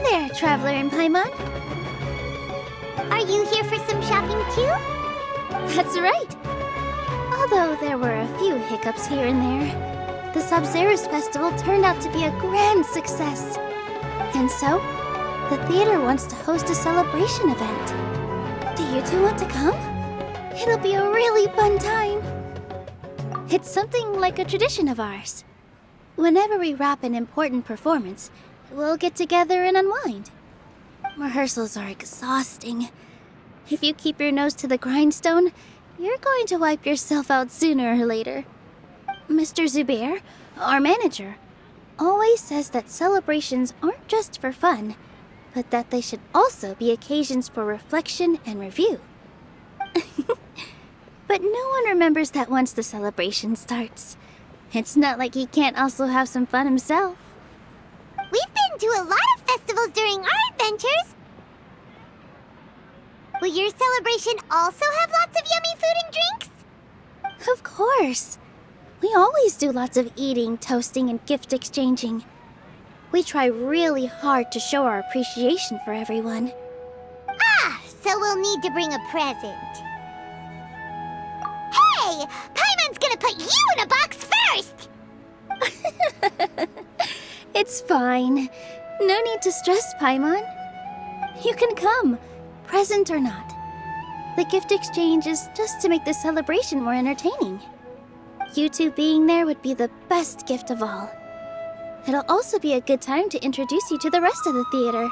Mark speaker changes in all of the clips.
Speaker 1: there, Traveler and Paimon.
Speaker 2: Are you here for some shopping too?
Speaker 1: That's right. Although there were a few hiccups here and there, the Sabzeruz Festival turned out to be a grand success. And so, the theater wants to host a celebration event. Do you two want to come? It'll be a really fun time. It's something like a tradition of ours. Whenever we wrap an important performance, we'll get together and unwind. Rehearsals are exhausting. If you keep your nose to the grindstone, you're going to wipe yourself out sooner or later. Mr. Zubair, our manager, always says that celebrations aren't just for fun, but that they should also be occasions for reflection and review. But no one remembers that once the celebration starts. It's not like he can't also have some fun himself.
Speaker 2: We've been to a lot of festivals during our adventures. Will your celebration also have lots of yummy food and drinks?
Speaker 1: Of course. We always do lots of eating, toasting, and gift exchanging. We try really hard to show our appreciation for everyone.
Speaker 2: Ah, so we'll need to bring a present. Hey! Paimon's gonna put you in a box first!
Speaker 1: It's fine. No need to stress, Paimon. You can come, present or not. The gift exchange is just to make the celebration more entertaining. You two being there would be the best gift of all. It'll also be a good time to introduce you to the rest of the theater.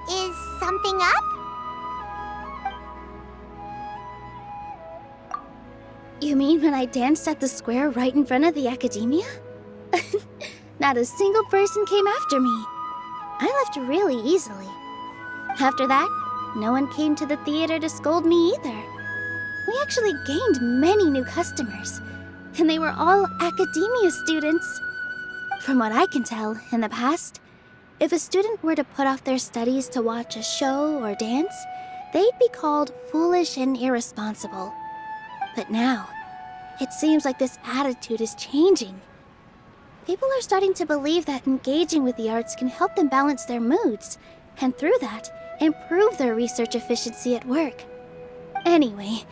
Speaker 2: Is something up?
Speaker 1: You mean when I danced at the square right in front of the academia? Not a single person came after me. I left really easily. After that, no one came to the theater to scold me either. We actually gained many new customers, and they were all academia students. From what I can tell, in the past, if a student were to put off their studies to watch a show or dance, they'd be called foolish and irresponsible. But now, it seems like this attitude is changing. People are starting to believe that engaging with the arts can help them balance their moods, and through that, improve their research efficiency at work. Anyway,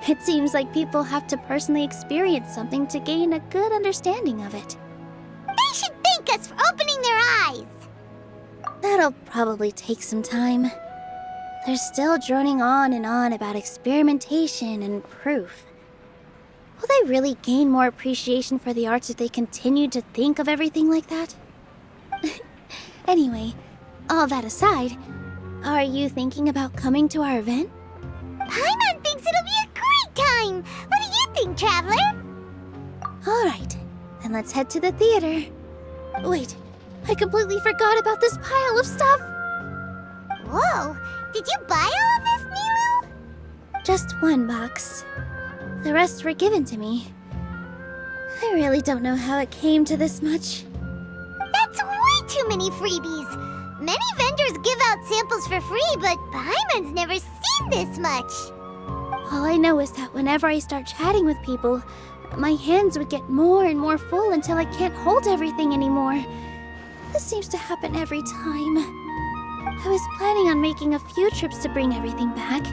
Speaker 1: it seems like people have to personally experience something to gain a good understanding of it.
Speaker 2: They should thank us for opening their eyes!
Speaker 1: That'll probably take some time. They're still droning on and on about experimentation and proof. Will they really gain more appreciation for the arts if they continue to think of everything like that? Anyway, all that aside, are you thinking about coming to our event?
Speaker 2: Paimon thinks it'll be a great time! What do you think, Traveler?
Speaker 1: Alright, then let's head to the theater. Wait, I completely forgot about this pile of stuff!
Speaker 2: Whoa! Did you buy all of this, Nilou?
Speaker 1: Just one box. The rest were given to me. I really don't know how it came to this much.
Speaker 2: That's way too many freebies! Many vendors give out samples for free, but Paimon's never seen this much!
Speaker 1: All I know is that whenever I start chatting with people, my hands would get more and more full until I can't hold everything anymore. This seems to happen every time. I was planning on making a few trips to bring everything back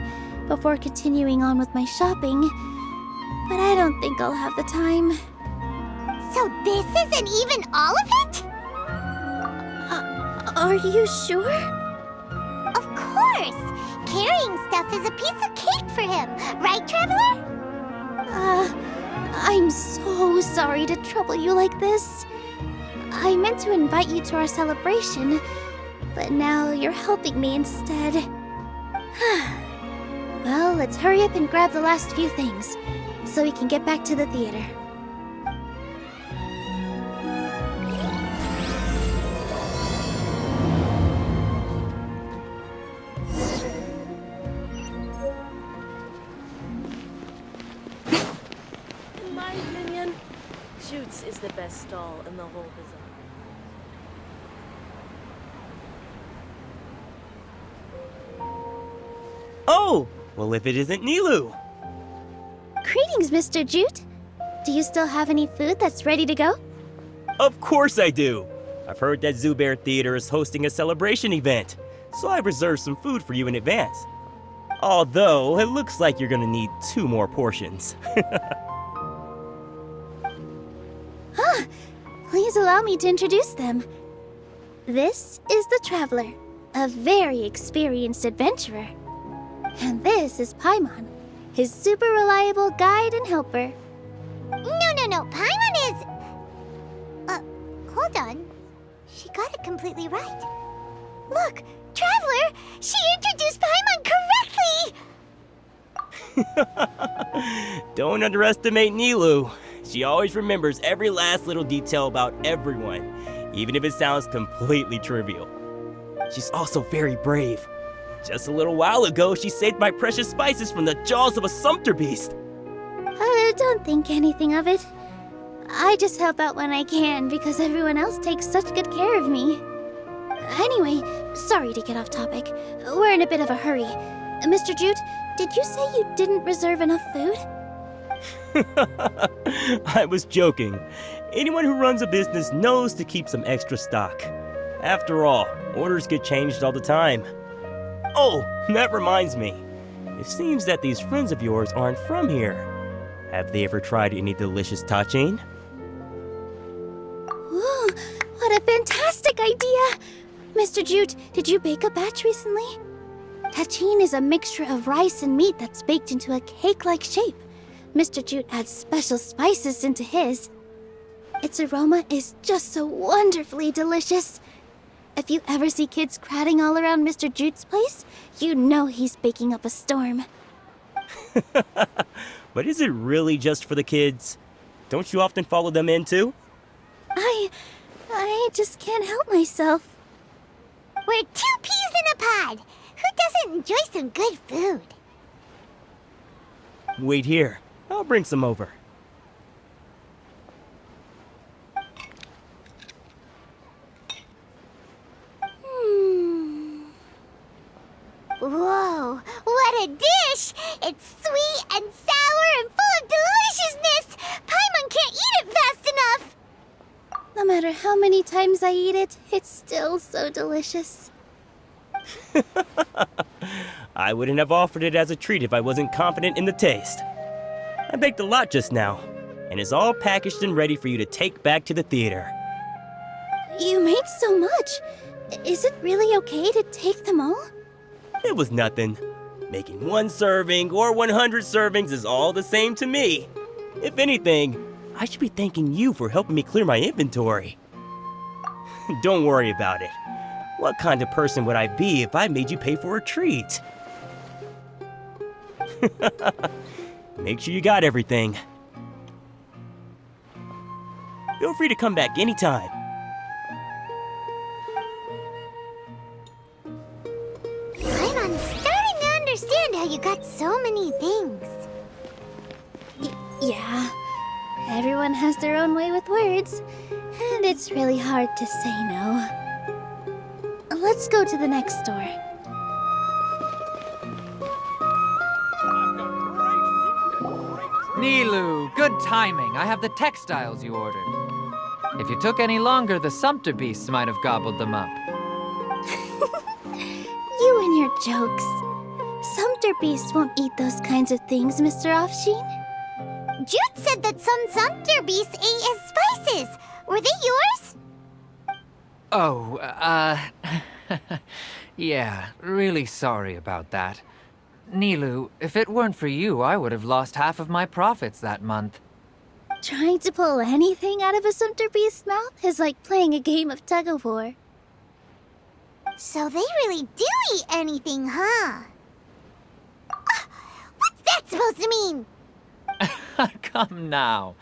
Speaker 1: before continuing on with my shopping, but I don't think I'll have the time.
Speaker 2: So this isn't even all of it?
Speaker 1: Are you sure?
Speaker 2: Of course! Carrying stuff is a piece of cake for him, right, Traveler?
Speaker 1: I'm so sorry to trouble you like this. I meant to invite you to our celebration, but now you're helping me instead. Well, let's hurry up and grab the last few things, so we can get back to the theater.
Speaker 3: In my opinion, Jute's is the best stall in the whole bazaar.
Speaker 4: Oh! Well, if it isn't Nilou!
Speaker 1: Greetings, Mr. Jute. Do you still have any food that's ready to go?
Speaker 4: Of course I do! I've heard that Zubair Theater is hosting a celebration event, so I reserved some food for you in advance. Although, it looks like you're gonna need 2 more portions.
Speaker 1: Please allow me to introduce them. This is the Traveler, a very experienced adventurer. And this is Paimon, his super reliable guide and helper.
Speaker 2: No. Paimon is... hold on. She got it completely right. Look, Traveler! She introduced Paimon correctly!
Speaker 4: Don't underestimate Nilou. She always remembers every last little detail about everyone, even if it sounds completely trivial. She's also very brave. Just a little while ago, she saved my precious spices from the jaws of a sumpter beast.
Speaker 1: Don't think anything of it. I just help out when I can because everyone else takes such good care of me. Anyway, sorry to get off topic. We're in a bit of a hurry. Mr. Jute, did you say you didn't reserve enough food?
Speaker 4: I was joking. Anyone who runs a business knows to keep some extra stock. After all, orders get changed all the time. Oh, that reminds me. It seems that these friends of yours aren't from here. Have they ever tried any delicious tachin?
Speaker 1: Ooh, what a fantastic idea! Mr. Jute, did you bake a batch recently? Tachin is a mixture of rice and meat that's baked into a cake-like shape. Mr. Jute adds special spices into his. Its aroma is just so wonderfully delicious. If you ever see kids crowding all around Mr. Jute's place, you know he's baking up a storm.
Speaker 4: But is it really just for the kids? Don't you often follow them in too?
Speaker 1: I just can't help myself.
Speaker 2: We're 2 peas in a pod! Who doesn't enjoy some good food?
Speaker 4: Wait here. I'll bring some over.
Speaker 2: Whoa, what a dish! It's sweet and sour and full of deliciousness! Paimon can't eat it fast enough!
Speaker 1: No matter how many times I eat it, it's still so delicious.
Speaker 4: I wouldn't have offered it as a treat if I wasn't confident in the taste. I baked a lot just now, and it's all packaged and ready for you to take back to the theater.
Speaker 1: You made so much. Is it really okay to take them all?
Speaker 4: It was nothing. Making 1 serving or 100 servings is all the same to me. If anything, I should be thanking you for helping me clear my inventory. Don't worry about it. What kind of person would I be if I made you pay for a treat? Make sure you got everything. Feel free to come back anytime.
Speaker 2: Paimon's starting to understand how you got so many things.
Speaker 1: Yeah. Everyone has their own way with words, and it's really hard to say no. Let's go to the next store.
Speaker 5: Nilou, good timing. I have the textiles you ordered. If you took any longer, the sumpter beasts might have gobbled them up.
Speaker 1: You and your jokes. Sumpter beasts won't eat those kinds of things, Mr. Offsheen.
Speaker 2: Jude said that some sumpter beasts ate his spices. Were they yours?
Speaker 5: Oh, yeah, really sorry about that. Nilou, if it weren't for you, I would have lost half of my profits that month.
Speaker 1: Trying to pull anything out of a sumpter beast's mouth is like playing a game of tug-of-war.
Speaker 2: So they really do eat anything, huh? What's that supposed to mean?
Speaker 5: Come now.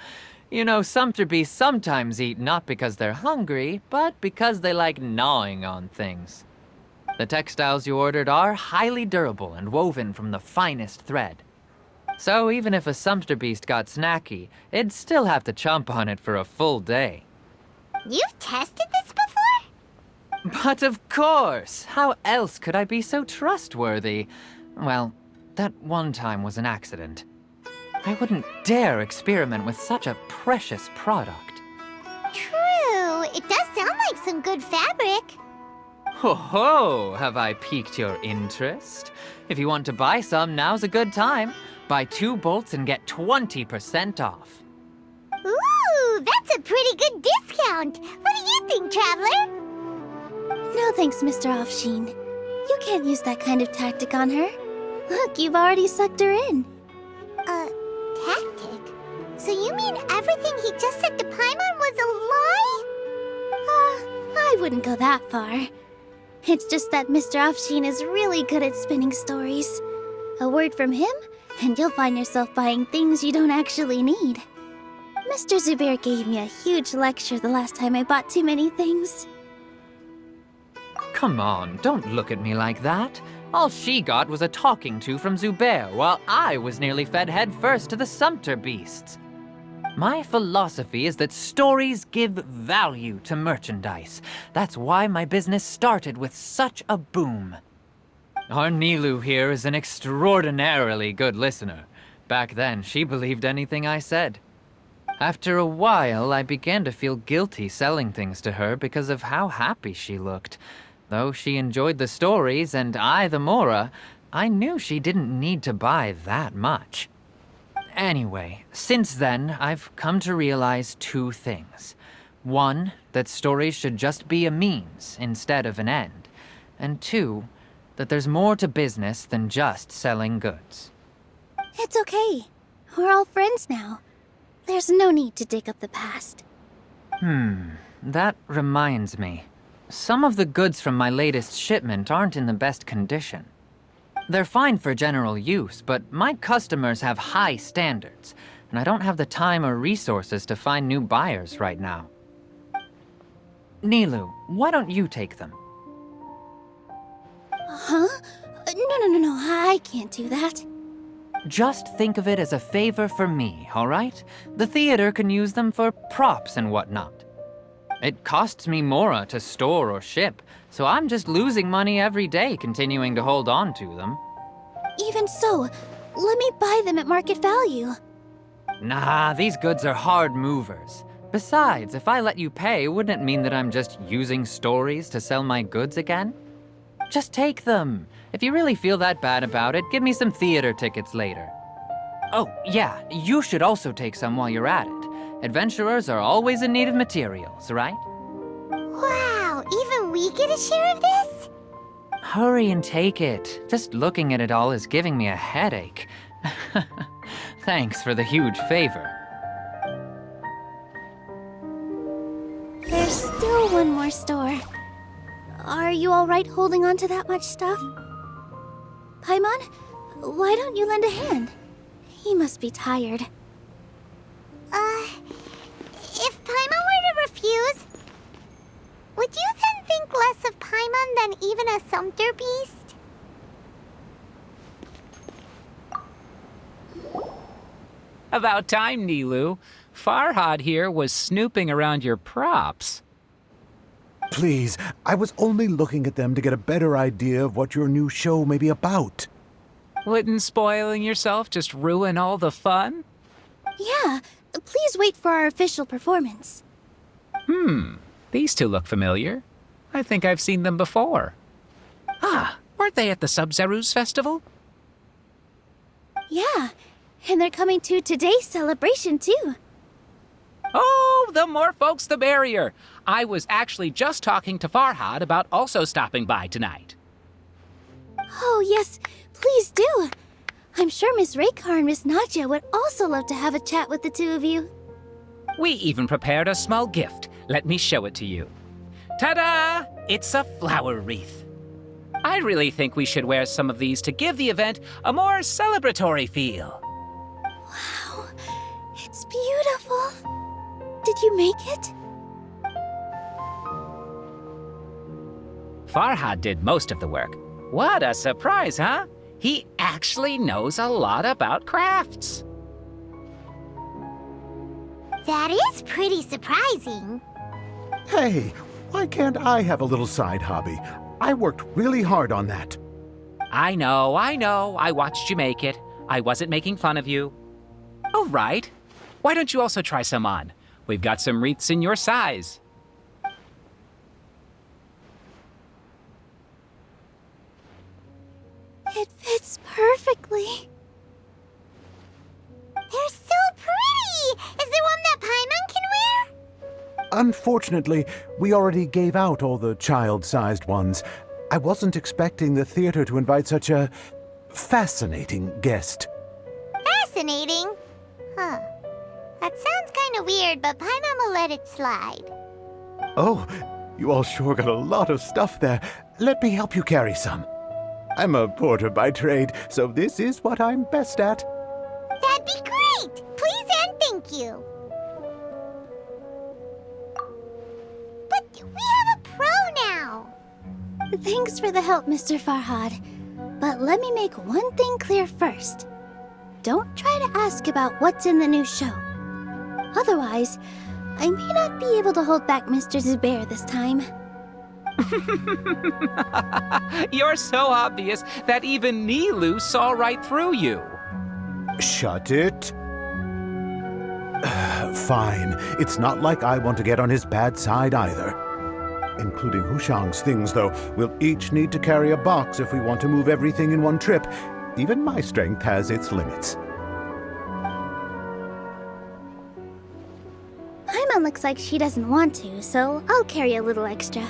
Speaker 5: You know, sumpter beasts sometimes eat not because they're hungry, but because they like gnawing on things. The textiles you ordered are highly durable and woven from the finest thread. So even if a sumpter beast got snacky, it'd still have to chomp on it for a full day.
Speaker 2: You've tested this before?
Speaker 5: But of course! How else could I be so trustworthy? Well, that one time was an accident. I wouldn't dare experiment with such a precious product.
Speaker 2: True. It does sound sound like some good fabric.
Speaker 5: Ho ho! Have I piqued your interest? If you want to buy some, now's a good time. Buy 2 bolts and get 20% off.
Speaker 2: Ooh, that's a pretty good discount. What do you think, Traveler?
Speaker 1: No thanks, Mr. Offsheen. You can't use that kind of tactic on her. Look, you've already sucked her in.
Speaker 2: Tactic? So you mean everything he just said to Paimon was a lie?
Speaker 1: I wouldn't go that far. It's just that Mr. Offsheen is really good at spinning stories. A word from him, and you'll find yourself buying things you don't actually need. Mr. Zubair gave me a huge lecture the last time I bought too many things.
Speaker 5: Come on, don't look at me like that. All she got was a talking to from Zubair, while I was nearly fed headfirst to the Sumpter beasts. My philosophy is that stories give value to merchandise. That's why my business started with such a boom. Our Nilou here is an extraordinarily good listener. Back then, she believed anything I said. After a while, I began to feel guilty selling things to her because of how happy she looked. Though she enjoyed the stories and I the Mora, I knew she didn't need to buy that much. Anyway, since then, I've come to realize 2 things. 1, that stories should just be a means instead of an end. And 2, that there's more to business than just selling goods.
Speaker 1: It's okay. We're all friends now. There's no need to dig up the past.
Speaker 5: That reminds me. Some of the goods from my latest shipment aren't in the best condition. They're fine for general use, but my customers have high standards, and I don't have the time or resources to find new buyers right now. Nilou, why don't you take them?
Speaker 1: Huh? No, I can't do that.
Speaker 5: Just think of it as a favor for me, all right? The theater can use them for props and whatnot. It costs me Mora to store or ship, so I'm just losing money every day continuing to hold on to them.
Speaker 1: Even so, let me buy them at market value.
Speaker 5: Nah, these goods are hard movers. Besides, if I let you pay, wouldn't it mean that I'm just using stories to sell my goods again? Just take them. If you really feel that bad about it, give me some theater tickets later. Oh, yeah, you should also take some while you're at it. Adventurers are always in need of materials, right?
Speaker 2: Wow, even we get a share of this?
Speaker 5: Hurry and take it. Just looking at it all is giving me a headache. Thanks for the huge favor.
Speaker 1: There's still one more store. Are you all right holding on to that much stuff? Paimon, why don't you lend a hand? He must be tired.
Speaker 2: If Paimon were to refuse, would you then think less of Paimon than even a Sumpter beast?
Speaker 6: About time, Nilou. Farhad here was snooping around your props.
Speaker 7: Please, I was only looking at them to get a better idea of what your new show may be about.
Speaker 6: Wouldn't spoiling yourself just ruin all the fun?
Speaker 1: Yeah, please wait for our official performance.
Speaker 6: These 2 look familiar. I think I've seen them before. Ah, weren't they at the Sub-Zerus festival?
Speaker 1: Yeah, and they're coming to today's celebration too.
Speaker 6: Oh, the more folks the merrier. I was actually just talking to Farhad about also stopping by tonight.
Speaker 1: Oh yes, please do. I'm sure Miss Raykar and Miss Nadja would also love to have a chat with the 2 of you.
Speaker 6: We even prepared a small gift. Let me show it to you. Ta-da! It's a flower wreath. I really think we should wear some of these to give the event a more celebratory feel.
Speaker 1: Wow, it's beautiful. Did you make it?
Speaker 6: Farhad did most of the work. What a surprise, huh? He actually knows a lot about crafts.
Speaker 2: That is pretty surprising.
Speaker 7: Hey, why can't I have a little side hobby? I worked really hard on that.
Speaker 6: I know. I watched you make it. I wasn't making fun of you. All right. Why don't you also try some on? We've got some wreaths in your size.
Speaker 1: It fits perfectly.
Speaker 2: They're so pretty! Is there one that Paimon can wear?
Speaker 7: Unfortunately, we already gave out all the child-sized ones. I wasn't expecting the theater to invite such a fascinating guest.
Speaker 2: Fascinating. Huh. That sounds kind of weird, but Paimon will let it slide.
Speaker 7: Oh, you all sure got a lot of stuff there. Let me help you carry some. I'm a porter by trade, so this is what I'm best at.
Speaker 2: That'd be great! Please and thank you. But we have a pro now.
Speaker 1: Thanks for the help, Mr. Farhad. But let me make one thing clear first. Don't try to ask about what's in the new show. Otherwise, I may not be able to hold back Mr. Zubair this time.
Speaker 6: You're so obvious that even Nilou saw right through you.
Speaker 7: Shut it. Fine. It's not like I want to get on his bad side either. Including Hushang's things, though. We'll each need to carry a box if we want to move everything in one trip. Even my strength has its limits.
Speaker 1: Paimon looks like she doesn't want to, so I'll carry a little extra.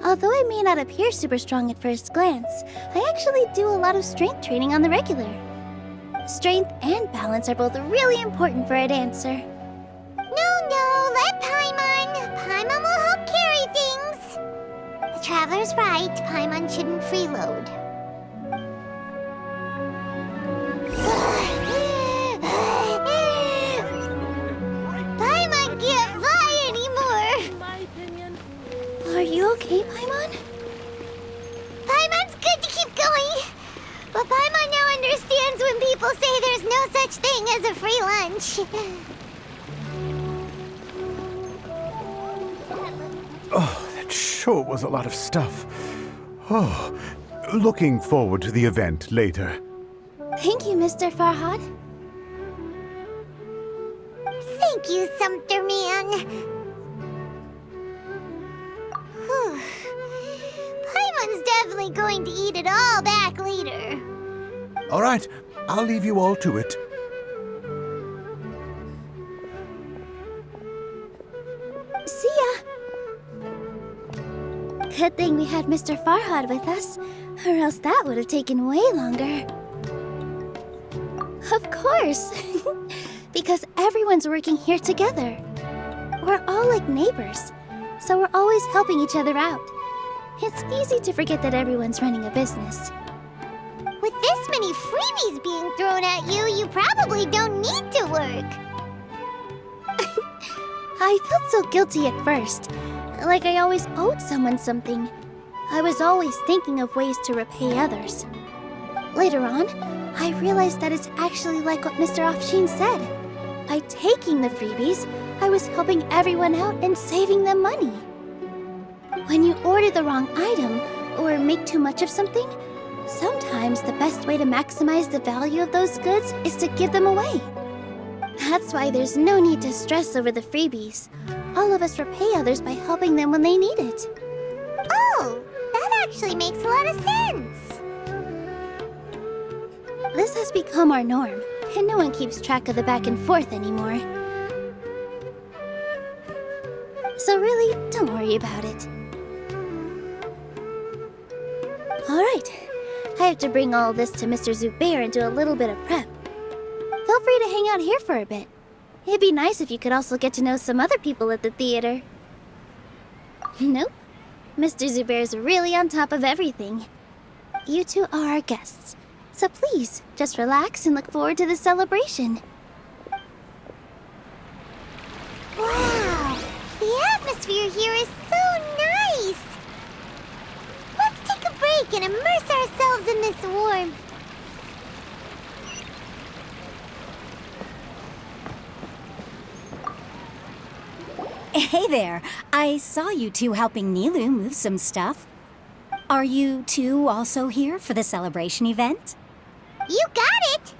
Speaker 1: Although I may not appear super strong at first glance, I actually do a lot of strength training on the regular. Strength and balance are both really important for a dancer.
Speaker 2: No, let Paimon. Paimon will help carry things. The Traveler's right. Paimon shouldn't freeload. Paimon can't fly anymore.
Speaker 3: In my opinion,
Speaker 1: Are you okay, Paimon?
Speaker 2: Paimon's good to keep going. But Paimon now understands when people say there's no such thing as a free lunch.
Speaker 7: Oh, that sure was a lot of stuff. Oh, looking forward to the event later.
Speaker 1: Thank you, Mr. Farhad.
Speaker 2: Thank you, Sumpter Man. Whew. Paimon's definitely going to eat it all back later.
Speaker 7: All right, I'll leave you all to it.
Speaker 1: See ya! Good thing we had Mr. Farhad with us, or else that would have taken way longer. Of course! Because everyone's working here together. We're all like neighbors, so we're always helping each other out. It's easy to forget that everyone's running a business.
Speaker 2: With this many freebies being thrown at you, you probably don't need to work.
Speaker 1: I felt so guilty at first, like I always owed someone something. I was always thinking of ways to repay others. Later on, I realized that it's actually like what Mr. Afshin said. By taking the freebies, I was helping everyone out and saving them money. When you order the wrong item, or make too much of something, sometimes the best way to maximize the value of those goods is to give them away. That's why there's no need to stress over the freebies. All of us repay others by helping them when they need it.
Speaker 2: Oh, that actually makes a lot of sense.
Speaker 1: This has become our norm, and no one keeps track of the back and forth anymore. So really, don't worry about it. Alright, I have to bring all this to Mr. Zubair and do a little bit of prep. Feel free to hang out here for a bit. It'd be nice if you could also get to know some other people at the theater. Nope. Mr. Zubair's really on top of everything. You two are our guests, so please, just relax and look forward to the celebration.
Speaker 2: Wow, the atmosphere here is so nice. Let's take a break and immerse ourselves in this warmth.
Speaker 8: Hey there. I saw you two helping Nilou move some stuff. Are you two also here for the celebration event?
Speaker 2: You got it!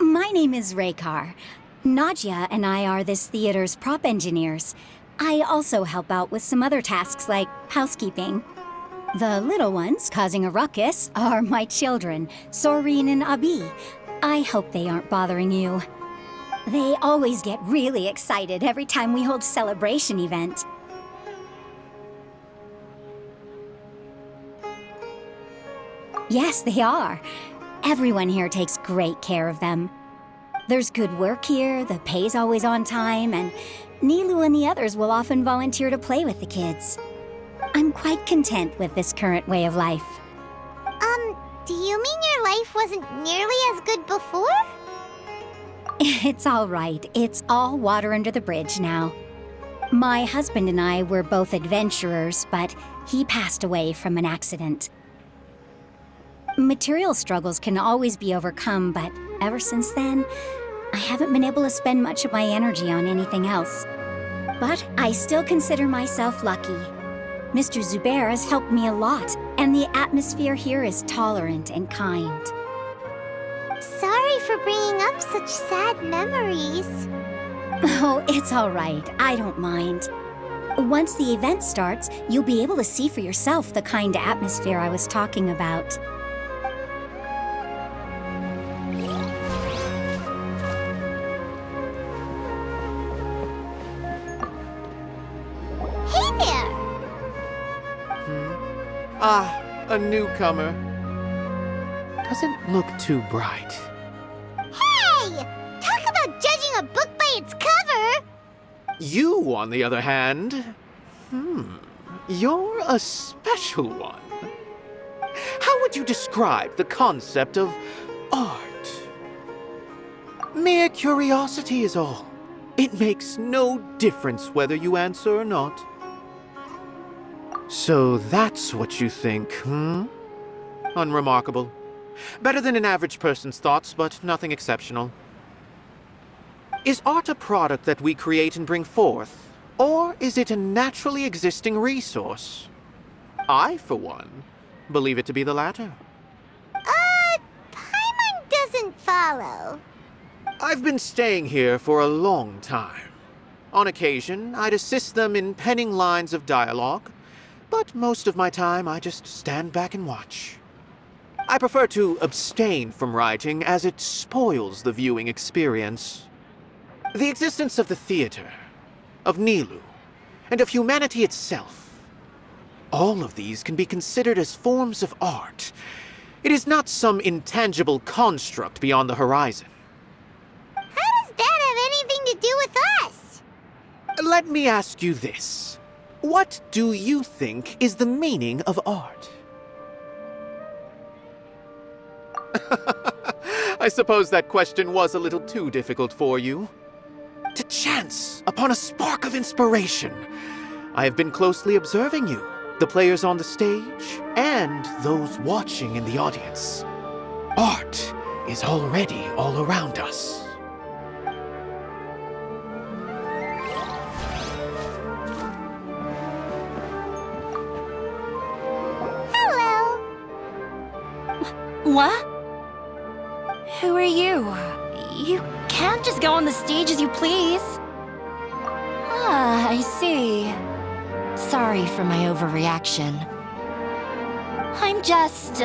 Speaker 8: My name is Raykar. Nadia and I are this theater's prop engineers. I also help out with some other tasks like housekeeping. The little ones causing a ruckus are my children, Sorin and Abi. I hope they aren't bothering you. They always get really excited every time we hold a celebration event. Yes, they are. Everyone here takes great care of them. There's good work here, the pay's always on time, and Nilou and the others will often volunteer to play with the kids. I'm quite content with this current way of life.
Speaker 2: Do you mean your life wasn't nearly as good before?
Speaker 8: It's all right. It's all water under the bridge now. My husband and I were both adventurers, but he passed away from an accident. Material struggles can always be overcome, but ever since then, I haven't been able to spend much of my energy on anything else. But I still consider myself lucky. Mr. Zubair has helped me a lot, and the atmosphere here is tolerant and kind.
Speaker 2: Sorry for bringing up such sad memories.
Speaker 8: Oh, it's all right. I don't mind. Once the event starts, you'll be able to see for yourself the kind of atmosphere I was talking about.
Speaker 2: Hey there!
Speaker 9: Ah, a newcomer. Doesn't look too bright.
Speaker 2: Hey! Talk about judging a book by its cover!
Speaker 9: You, on the other hand, you're a special one. How would you describe the concept of art? Mere curiosity is all. It makes no difference whether you answer or not. So that's what you think, Unremarkable. Better than an average person's thoughts, but nothing exceptional. Is art a product that we create and bring forth, or is it a naturally existing resource? I, for one, believe it to be the latter.
Speaker 2: Paimon doesn't follow.
Speaker 9: I've been staying here for a long time. On occasion, I'd assist them in penning lines of dialogue, but most of my time I just stand back and watch. I prefer to abstain from writing as it spoils the viewing experience. The existence of the theater, of Nilou, and of humanity itself, all of these can be considered as forms of art. It is not some intangible construct beyond the horizon.
Speaker 2: How does that have anything to do with us?
Speaker 9: Let me ask you this. What do you think is the meaning of art? I suppose that question was a little too difficult for you. To chance upon a spark of inspiration. I have been closely observing you, the players on the stage, and those watching in the audience. Art is already all around us.
Speaker 2: Hello.
Speaker 10: What? Who are you? You can't just go on the stage as you please. Ah, I see. Sorry for my overreaction. I'm just,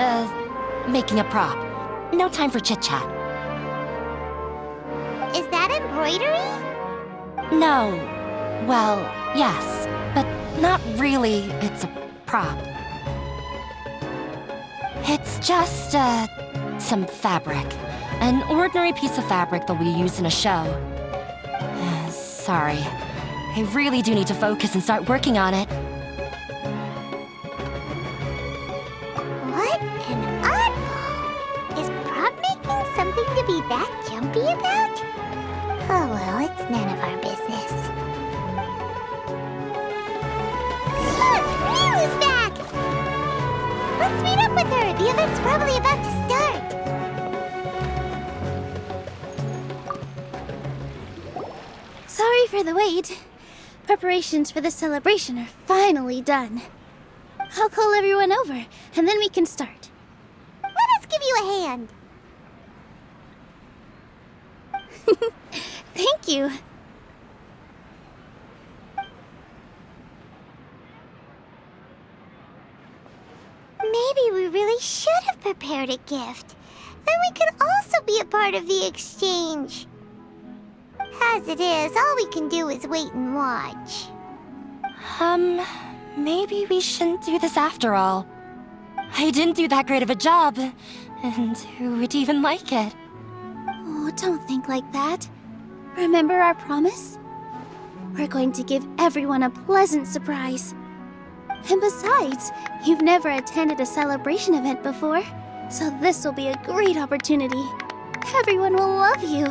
Speaker 10: making a prop. No time for chit-chat.
Speaker 2: Is that embroidery?
Speaker 10: No. Well, yes, but not really. It's a prop. It's just, some fabric. An ordinary piece of fabric that we use in a show. Sorry. I really do need to focus and start working on it.
Speaker 2: What an oddball. Is prop making something to be that jumpy about? Oh well, it's none of our business. Look, Nilou's back! Let's meet up with her. The event's probably about to start.
Speaker 1: Sorry for the wait. Preparations for the celebration are finally done. I'll call everyone over, and then we can start.
Speaker 2: Let us give you a hand.
Speaker 1: Thank you.
Speaker 2: should have prepared a gift. Then we could also be a part of the exchange. As it is, all we can do is wait and watch.
Speaker 10: Maybe we shouldn't do this after all. I didn't do that great of a job, and who would even like it?
Speaker 1: Oh, don't think like that. Remember our promise? We're going to give everyone a pleasant surprise. And besides, you've never attended a celebration event before, so this will be a great opportunity. Everyone will love you.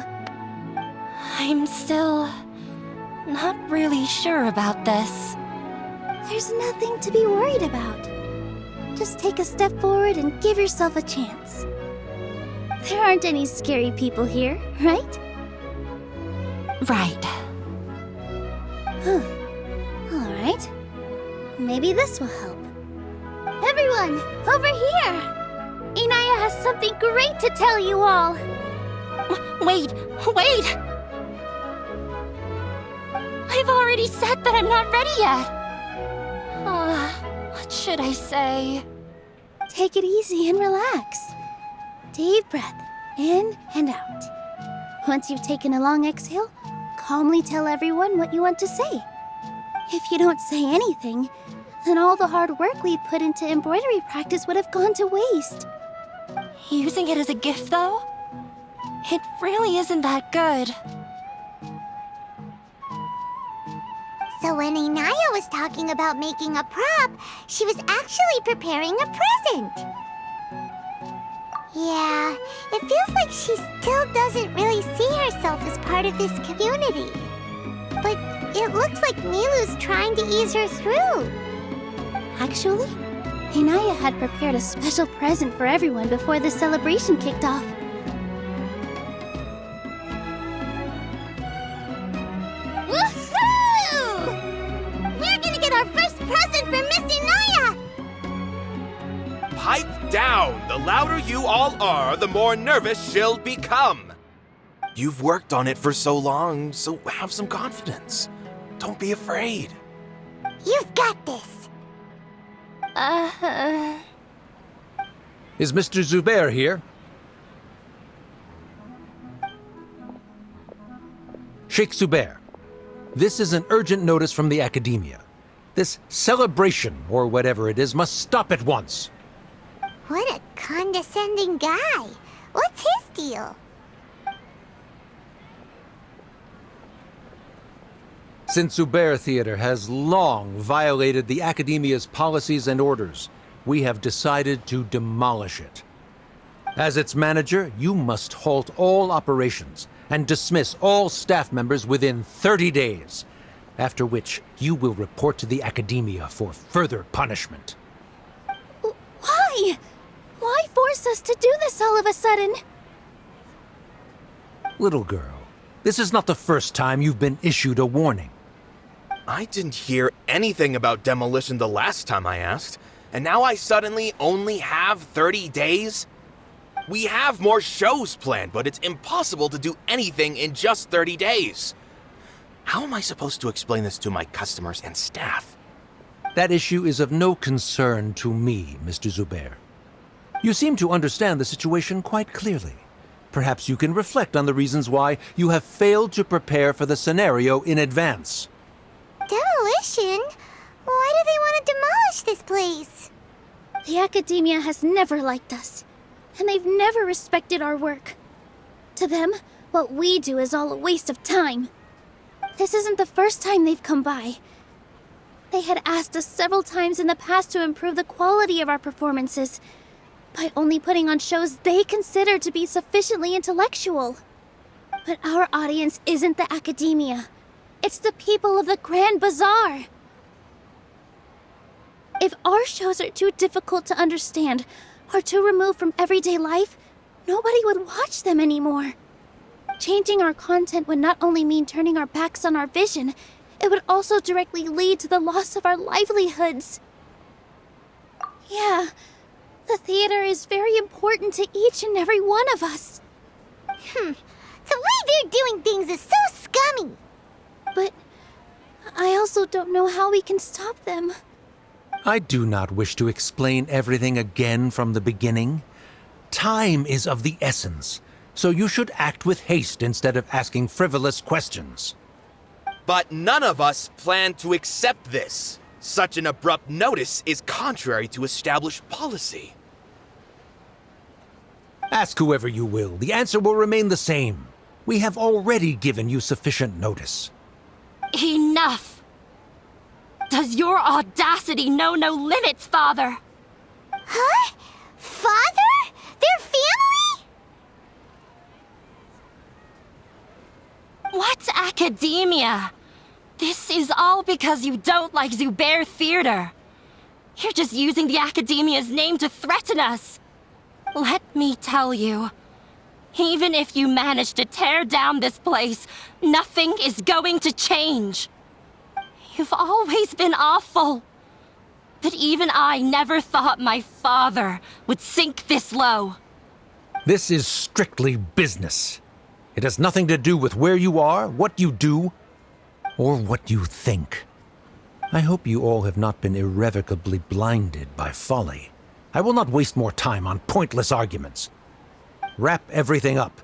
Speaker 10: I'm still not really sure about this.
Speaker 1: There's nothing to be worried about. Just take a step forward and give yourself a chance. There aren't any scary people here, right?
Speaker 10: Right.
Speaker 1: Alright. Maybe this will help. Everyone, over here! Inaya has something great to tell you all!
Speaker 10: Wait! I've already said that I'm not ready yet! What should I say?
Speaker 1: Take it easy and relax. Deep breath, in and out. Once you've taken a long exhale, calmly tell everyone what you want to say. If you don't say anything, then all the hard work we put into embroidery practice would have gone to waste.
Speaker 10: Using it as a gift, though? It really isn't that good.
Speaker 2: So when Inaya was talking about making a prop, she was actually preparing a present. Yeah, it feels like she still doesn't really see herself as part of this community. But it looks like Nilou's trying to ease her through.
Speaker 1: Actually, Inaya had prepared a special present for everyone before the celebration kicked off.
Speaker 2: Woohoo! We're gonna get our first present from Miss Inaya!
Speaker 11: Pipe down! The louder you all are, the more nervous she'll become. You've worked on it for so long, so have some confidence. Don't be afraid.
Speaker 2: You've got this.
Speaker 12: Is Mr. Zubair here? Sheikh Zubair, this is an urgent notice from the Academia. This celebration, or whatever it is, must stop at once.
Speaker 2: What a condescending guy. What's his deal?
Speaker 12: Since Zubair Theater has long violated the Academia's policies and orders, we have decided to demolish it. As its manager, you must halt all operations and dismiss all staff members within 30 days, after which you will report to the Academia for further punishment.
Speaker 1: Why? Why force us to do this all of a sudden?
Speaker 12: Little girl, this is not the first time you've been issued a warning.
Speaker 11: I didn't hear anything about demolition the last time I asked, and now I suddenly only have 30 days? We have more shows planned, but it's impossible to do anything in just 30 days. How am I supposed to explain this to my customers and staff?
Speaker 12: That issue is of no concern to me, Mr. Zubair. You seem to understand the situation quite clearly. Perhaps you can reflect on the reasons why you have failed to prepare for the scenario in advance.
Speaker 2: Demolition? Why do they want to demolish this place?
Speaker 1: The Academia has never liked us, and they've never respected our work. To them, what we do is all a waste of time. This isn't the first time they've come by. They had asked us several times in the past to improve the quality of our performances by only putting on shows they consider to be sufficiently intellectual. But our audience isn't the Academia. It's the people of the Grand Bazaar. If our shows are too difficult to understand or too removed from everyday life, nobody would watch them anymore. Changing our content would not only mean turning our backs on our vision, it would also directly lead to the loss of our livelihoods. Yeah, the theater is very important to each and every one of us.
Speaker 2: The way they're doing things is so scummy.
Speaker 1: But I also don't know how we can stop them.
Speaker 12: I do not wish to explain everything again from the beginning. Time is of the essence, so you should act with haste instead of asking frivolous questions.
Speaker 11: But none of us plan to accept this. Such an abrupt notice is contrary to established policy.
Speaker 12: Ask whoever you will. The answer will remain the same. We have already given you sufficient notice.
Speaker 10: Enough! Does your audacity know no limits, Father?
Speaker 2: Huh? Father? Their family?
Speaker 10: What's academia? This is all because you don't like Zubair Theater. You're just using the Academia's name to threaten us. Let me tell you, even if you manage to tear down this place, nothing is going to change. You've always been awful. But even I never thought my father would sink this low.
Speaker 12: This is strictly business. It has nothing to do with where you are, what you do, or what you think. I hope you all have not been irrevocably blinded by folly. I will not waste more time on pointless arguments. Wrap everything up,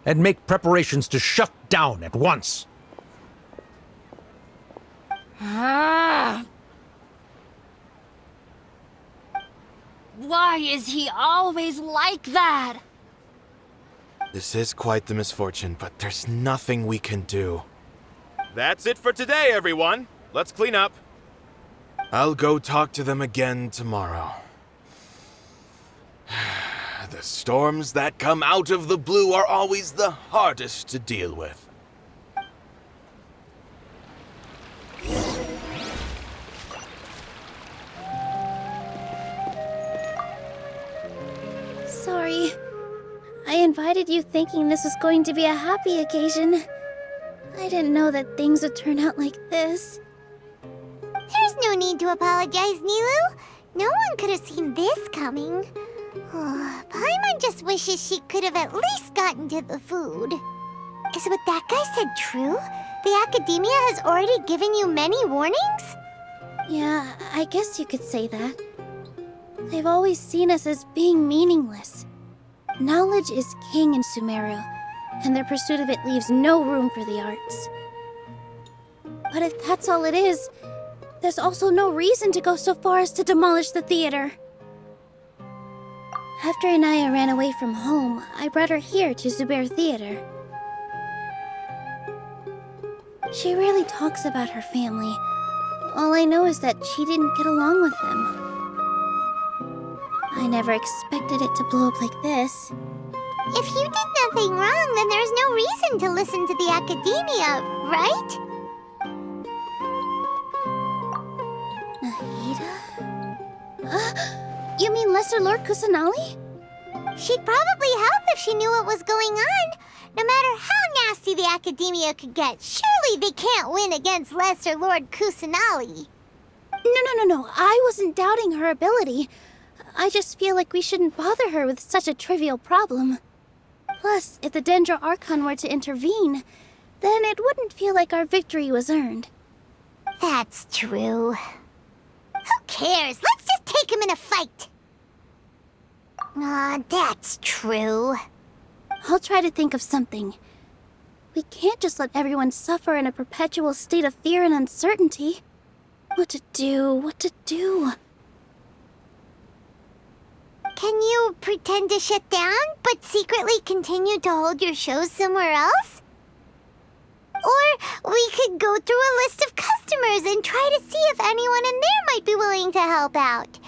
Speaker 12: and make preparations to shut down at once.
Speaker 10: Why is he always like that?
Speaker 11: This is quite the misfortune, but there's nothing we can do. That's it for today, everyone. Let's clean up. I'll go talk to them again tomorrow. The storms that come out of the blue are always the hardest to deal with.
Speaker 1: Sorry. I invited you thinking this was going to be a happy occasion. I didn't know that things would turn out like this.
Speaker 2: There's no need to apologize, Nilou. No one could have seen this coming. Paimon just wishes she could have at least gotten to the food. Is what that guy said true? The Academia has already given you many warnings?
Speaker 1: Yeah, I guess you could say that. They've always seen us as being meaningless. Knowledge is king in Sumeru, and their pursuit of it leaves no room for the arts. But if that's all it is, there's also no reason to go so far as to demolish the theater. After Inaya ran away from home, I brought her here to Zubair Theater. She rarely talks about her family. All I know is that she didn't get along with them. I never expected it to blow up like this.
Speaker 2: If you did nothing wrong, then there's no reason to listen to the Academia, right?
Speaker 1: Nahida? You mean Lesser Lord Kusanali?
Speaker 2: She'd probably help if she knew what was going on. No matter how nasty the Academia could get, surely they can't win against Lesser Lord Kusanali.
Speaker 1: No. I wasn't doubting her ability. I just feel like we shouldn't bother her with such a trivial problem. Plus, if the Dendro Archon were to intervene, then it wouldn't feel like our victory was earned.
Speaker 2: That's true. Who cares? Let's just take him in a fight. That's true.
Speaker 1: I'll try to think of something. We can't just let everyone suffer in a perpetual state of fear and uncertainty. What to do?
Speaker 2: Can you pretend to shut down, but secretly continue to hold your shows somewhere else? Or we could go through a list of customers and try to see if anyone in there might be willing to help out.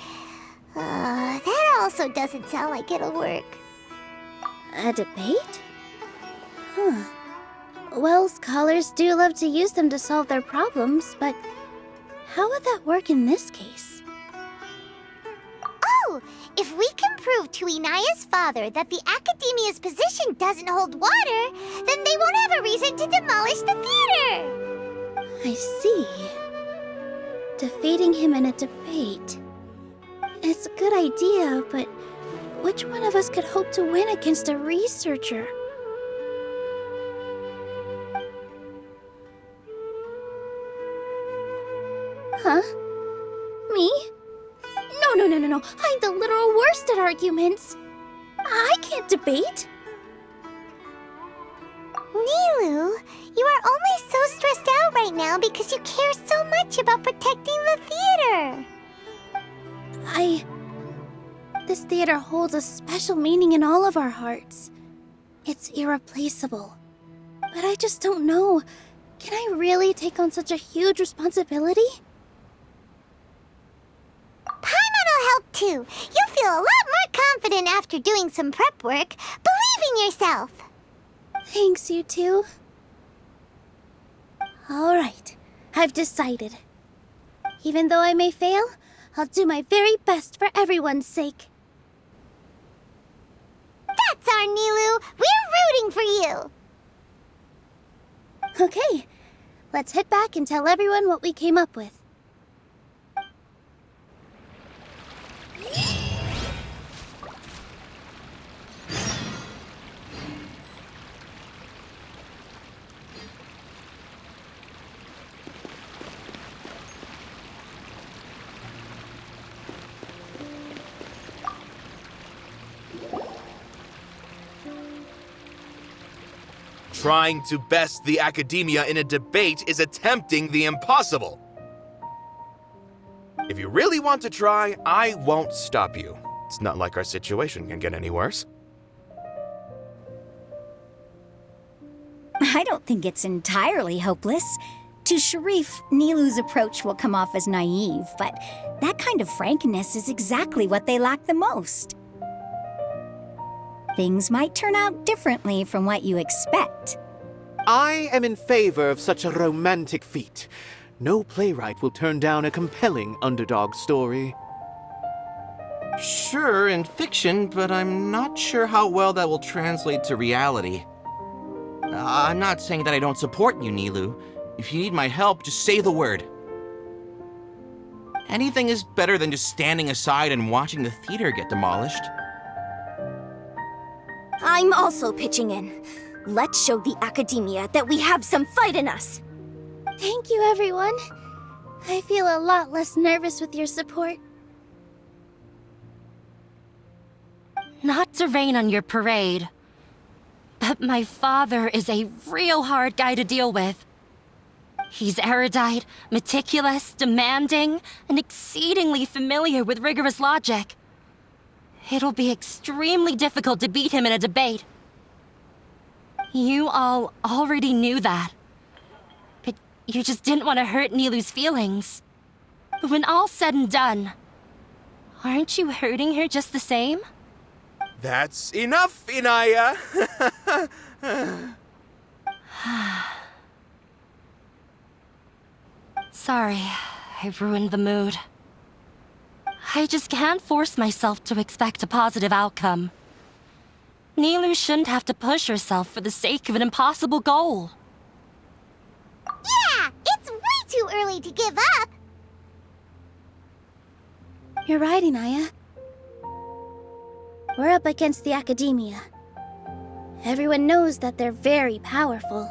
Speaker 2: That also doesn't sound like it'll work.
Speaker 1: A debate? Well, scholars do love to use them to solve their problems, but how would that work in this case?
Speaker 2: Oh, if we can prove to Inaya's father that the Academia's position doesn't hold water, then they won't have a reason to demolish the theater.
Speaker 1: I see. Defeating him in a debate. It's a good idea, but which one of us could hope to win against a researcher? Huh? Me? No. I'm the literal worst at arguments. I can't debate.
Speaker 2: Nilou, you are only so stressed out right now because you care so much about protecting the theater.
Speaker 1: This theater holds a special meaning in all of our hearts. It's irreplaceable. But I just don't know. Can I really take on such a huge responsibility?
Speaker 2: Paimon will help too. You'll feel a lot more confident after doing some prep work. Believe in yourself.
Speaker 1: Thanks, you two. All right, I've decided. Even though I may fail, I'll do my very best for everyone's sake.
Speaker 2: That's our Nilou. We're rooting for you.
Speaker 1: Okay, let's head back and tell everyone what we came up with.
Speaker 11: Trying to best the academia in a debate is attempting the impossible. If you really want to try, I won't stop you. It's not like our situation can get any worse.
Speaker 8: I don't think it's entirely hopeless. To Sharif, Nilou's approach will come off as naive, but that kind of frankness is exactly what they lack the most. Things might turn out differently from what you expect.
Speaker 9: I am in favor of such a romantic feat. No playwright will turn down a compelling underdog story.
Speaker 13: Sure, in fiction, but I'm not sure how well that will translate to reality. I'm not saying that I don't support you, Nilou. If you need my help, just say the word. Anything is better than just standing aside and watching the theater get demolished.
Speaker 1: I'm also pitching in. Let's show the academia that we have some fight in us. Thank you, everyone. I feel a lot less nervous with your support.
Speaker 10: Not to rain on your parade, but my father is a real hard guy to deal with. He's erudite, meticulous, demanding, and exceedingly familiar with rigorous logic. It'll be extremely difficult to beat him in a debate. You all already knew that. But you just didn't want to hurt Nilou's feelings. But when all's said and done, aren't you hurting her just the same?
Speaker 11: That's enough, Inaya!
Speaker 10: Sorry, I've ruined the mood. I just can't force myself to expect a positive outcome. Nilou shouldn't have to push herself for the sake of an impossible goal.
Speaker 2: Yeah, it's way too early to give up.
Speaker 1: You're right, Inaya. We're up against the academia. Everyone knows that they're very powerful.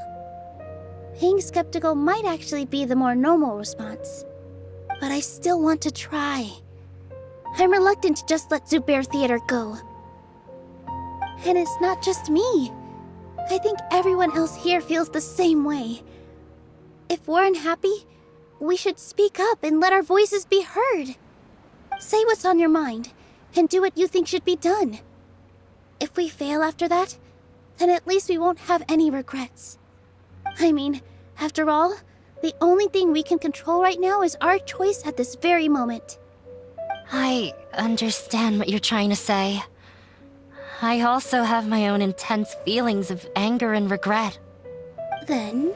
Speaker 1: Being skeptical might actually be the more normal response. But I still want to try. I'm reluctant to just let Zubair Theater go. And it's not just me. I think everyone else here feels the same way. If we're unhappy, we should speak up and let our voices be heard. Say what's on your mind, and do what you think should be done. If we fail after that, then at least we won't have any regrets. I mean, after all, the only thing we can control right now is our choice at this very moment.
Speaker 10: I understand what you're trying to say. I also have my own intense feelings of anger and regret.
Speaker 1: Then,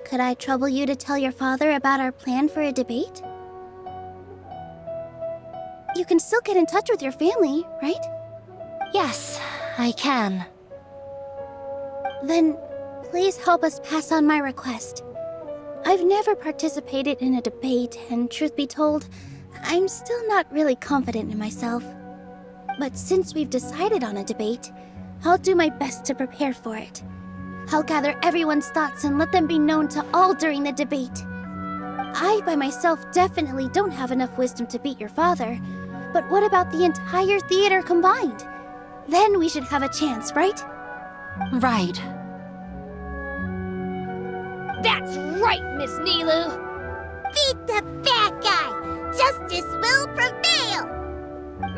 Speaker 1: could I trouble you to tell your father about our plan for a debate? You can still get in touch with your family, right?
Speaker 10: Yes, I can.
Speaker 1: Then, please help us pass on my request. I've never participated in a debate, and truth be told, I'm still not really confident in myself. But since we've decided on a debate, I'll do my best to prepare for it. I'll gather everyone's thoughts and let them be known to all during the debate. I, by myself, definitely don't have enough wisdom to beat your father, But what about the entire theater combined? Then we should have a chance, right?
Speaker 10: Right.
Speaker 14: That's right, Miss Nilou!
Speaker 2: Beat the bad guy! Justice will prevail!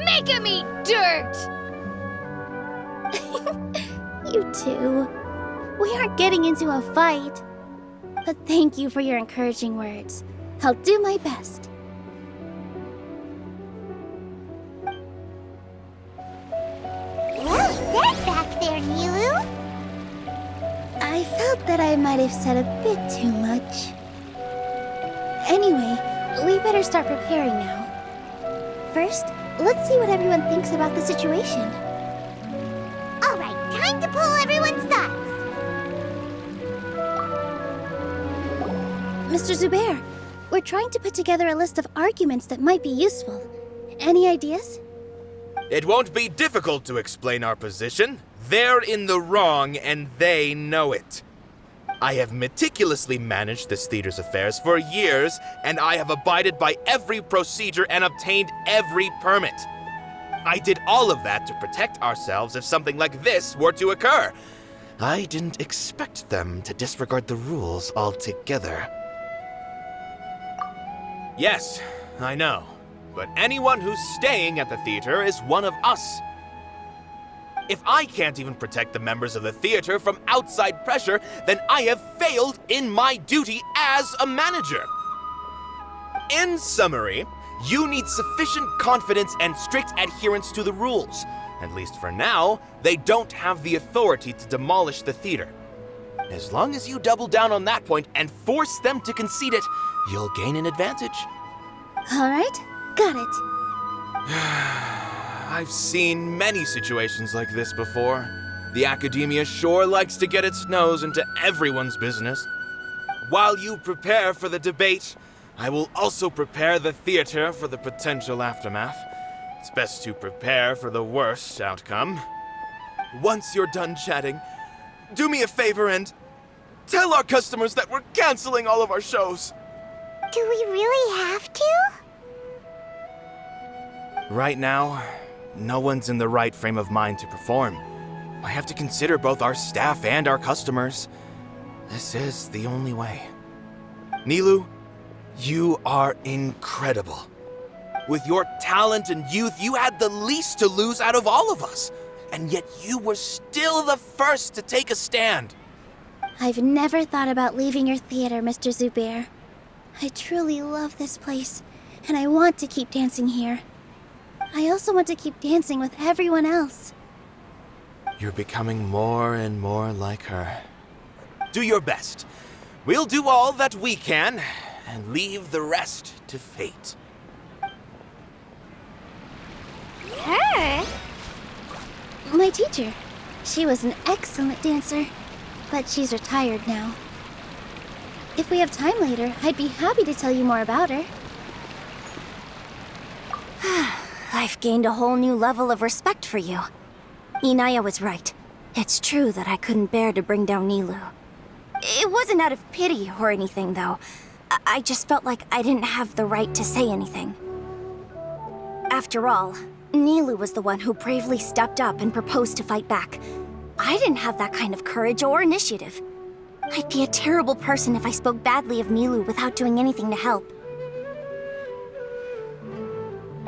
Speaker 14: Make him eat dirt!
Speaker 1: You two. We aren't getting into a fight. But thank you for your encouraging words. I'll do my best.
Speaker 2: Well said back there, Nilou.
Speaker 1: I felt that I might have said a bit too much. Anyway, we better start preparing now. First, let's see what everyone thinks about the situation.
Speaker 2: All right, time to pull everyone's thoughts.
Speaker 1: Mr. Zubair, we're trying to put together a list of arguments that might be useful. Any ideas?
Speaker 11: It won't be difficult to explain our position. They're in the wrong, and they know it. I have meticulously managed this theater's affairs for years, and I have abided by every procedure and obtained every permit. I did all of that to protect ourselves if something like this were to occur. I didn't expect them to disregard the rules altogether. Yes, I know. But anyone who's staying at the theater is one of us. If I can't even protect the members of the theater from outside pressure, then I have failed in my duty as a manager. In summary, you need sufficient confidence and strict adherence to the rules. At least for now, they don't have the authority to demolish the theater. As long as you double down on that point and force them to concede it, you'll gain an advantage.
Speaker 1: All right, got it.
Speaker 11: I've seen many situations like this before. The academia sure likes to get its nose into everyone's business. While you prepare for the debate, I will also prepare the theater for the potential aftermath. It's best to prepare for the worst outcome. Once you're done chatting, do me a favor and tell our customers that we're canceling all of our shows.
Speaker 2: Do we really have to?
Speaker 11: Right now, no one's in the right frame of mind to perform. I have to consider both our staff and our customers. This is the only way. Nilou, you are incredible. With your talent and youth, you had the least to lose out of all of us. And yet you were still the first to take a stand.
Speaker 1: I've never thought about leaving your theater, Mr. Zubair. I truly love this place, and I want to keep dancing here. I also want to keep dancing with everyone else.
Speaker 11: You're becoming more and more like her. Do your best. We'll do all that we can, and leave the rest to fate.
Speaker 2: Her?
Speaker 1: My teacher. She was an excellent dancer, but she's retired now. If we have time later, I'd be happy to tell you more about her.
Speaker 8: I've gained a whole new level of respect for you. Inaya was right. It's true that I couldn't bear to bring down Nilou. It wasn't out of pity or anything, though. I just felt like I didn't have the right to say anything. After all, Nilou was the one who bravely stepped up and proposed to fight back. I didn't have that kind of courage or initiative. I'd be a terrible person if I spoke badly of Nilou without doing anything to help.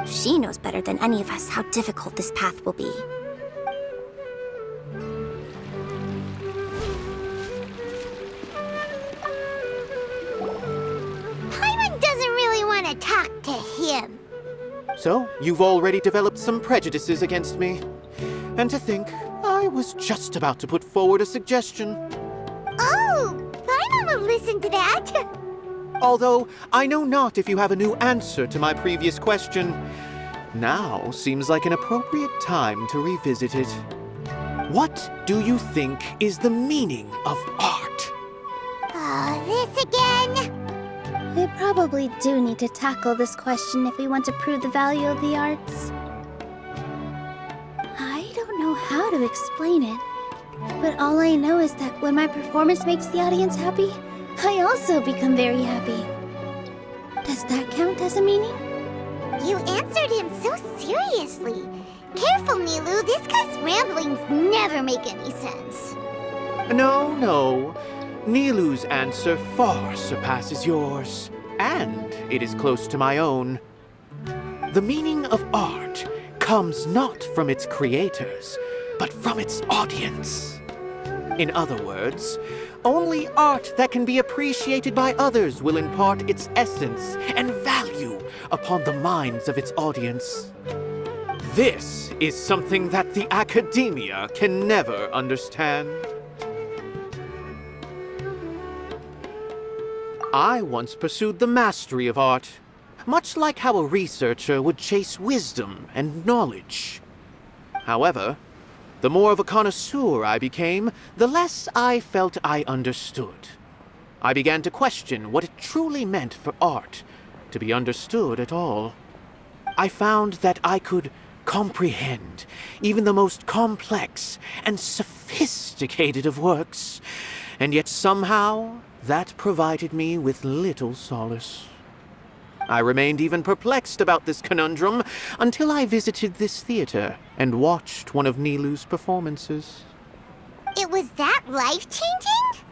Speaker 8: She knows better than any of us how difficult this path will be.
Speaker 2: Paimon doesn't really want to talk to him.
Speaker 9: So, you've already developed some prejudices against me. And to think, I was just about to put forward a suggestion.
Speaker 2: Oh, Paimon will listen to that.
Speaker 9: Although, I know not if you have a new answer to my previous question. Now seems like an appropriate time to revisit it. What do you think is the meaning of art?
Speaker 2: Oh, this again?
Speaker 1: We probably do need to tackle this question if we want to prove the value of the arts. I don't know how to explain it, but all I know is that when my performance makes the audience happy, I also become very happy. Does that count as a meaning?
Speaker 2: You answered him so Honestly. Careful, Nilou. This guy's ramblings never make any sense.
Speaker 9: No. Nilou's answer far surpasses yours, and it is close to my own. The meaning of art comes not from its creators, but from its audience. In other words, only art that can be appreciated by others will impart its essence and value upon the minds of its audience. This is something that the academia can never understand. I once pursued the mastery of art, much like how a researcher would chase wisdom and knowledge. However, the more of a connoisseur I became, the less I felt I understood. I began to question what it truly meant for art to be understood at all. I found that I could comprehend even the most complex and sophisticated of works, and yet somehow that provided me with little solace. I remained even perplexed about this conundrum until I visited this theater and watched one of Nilou's performances.
Speaker 2: It was that life-changing?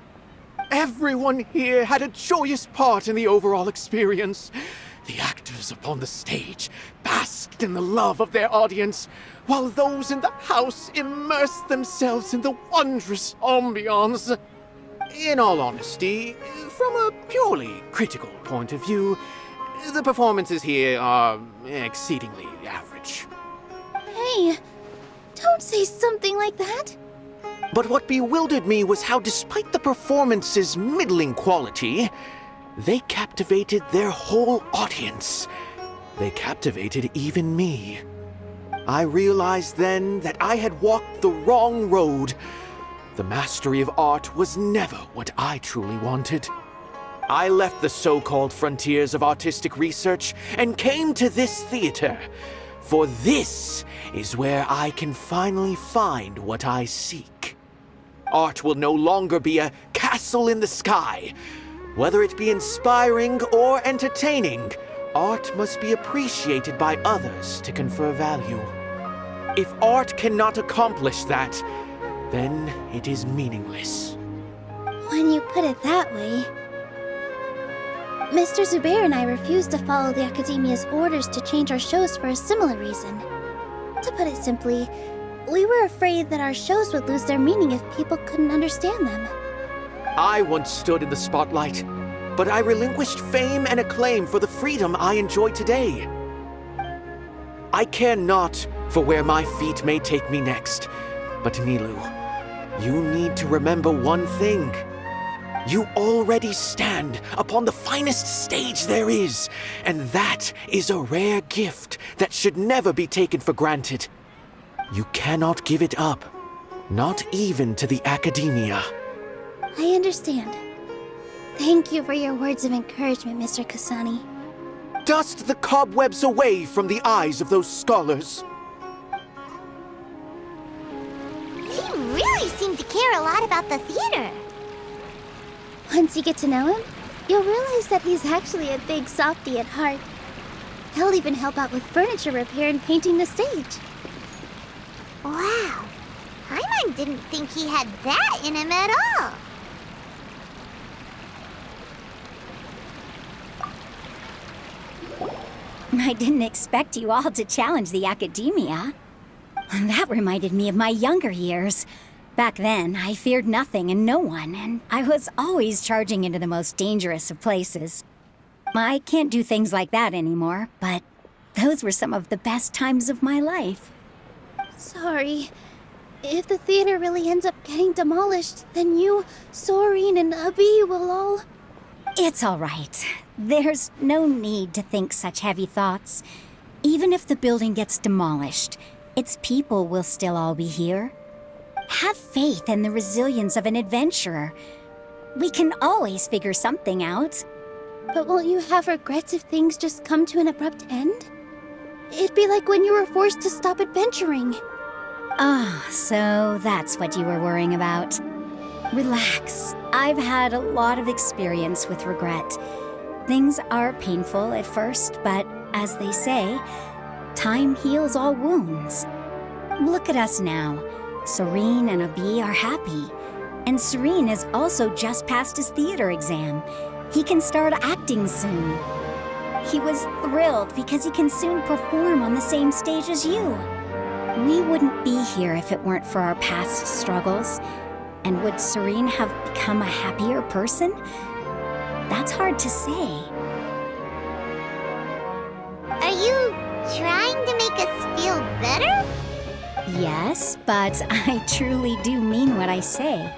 Speaker 9: Everyone here had a joyous part in the overall experience. The actors upon the stage basked in the love of their audience, while those in the house immersed themselves in the wondrous ambiance. In all honesty, from a purely critical point of view, the performances here are exceedingly average.
Speaker 1: Hey, don't say something like that.
Speaker 9: But what bewildered me was how, despite the performance's middling quality, they captivated their whole audience. They captivated even me. I realized then that I had walked the wrong road. The mastery of art was never what I truly wanted. I left the so-called frontiers of artistic research and came to this theater, for this is where I can finally find what I seek. Art will no longer be a castle in the sky. Whether it be inspiring or entertaining, art must be appreciated by others to confer value. If art cannot accomplish that, then it is meaningless.
Speaker 1: When you put it that way... Mr. Zubair and I refused to follow the Academia's orders to change our shows for a similar reason. To put it simply, we were afraid that our shows would lose their meaning if people couldn't understand them.
Speaker 9: I once stood in the spotlight, but I relinquished fame and acclaim for the freedom I enjoy today. I care not for where my feet may take me next, but Nilou, you need to remember one thing. You already stand upon the finest stage there is, and that is a rare gift that should never be taken for granted. You cannot give it up, not even to the Academia.
Speaker 1: I understand. Thank you for your words of encouragement, Mr. Kasani.
Speaker 9: Dust the cobwebs away from the eyes of those scholars.
Speaker 2: He really seemed to care a lot about the theater.
Speaker 1: Once you get to know him, you'll realize that he's actually a big softie at heart. He'll even help out with furniture repair and painting the stage.
Speaker 2: Wow. Paimon didn't think he had that in him at all.
Speaker 8: I didn't expect you all to challenge the Academia. That reminded me of my younger years. Back then, I feared nothing and no one, and I was always charging into the most dangerous of places. I can't do things like that anymore, but those were some of the best times of my life.
Speaker 1: Sorry. If the theater really ends up getting demolished, then you, Soren, and Abi will all...
Speaker 8: It's all right. There's no need to think such heavy thoughts. Even if the building gets demolished, its people will still all be here. Have faith in the resilience of an adventurer. We can always figure something out.
Speaker 1: But won't you have regrets if things just come to an abrupt end? It'd be like when you were forced to stop adventuring.
Speaker 8: Ah, so that's what you were worrying about. Relax. I've had a lot of experience with regret. Things are painful at first, but as they say, time heals all wounds. Look at us now. Serene and Abi are happy. And Serene has also just passed his theater exam. He can start acting soon. He was thrilled because he can soon perform on the same stage as you. We wouldn't be here if it weren't for our past struggles. And would Serene have become a happier person? That's hard to say.
Speaker 2: Are you trying to make us feel better?
Speaker 8: Yes, but I truly do mean what I say.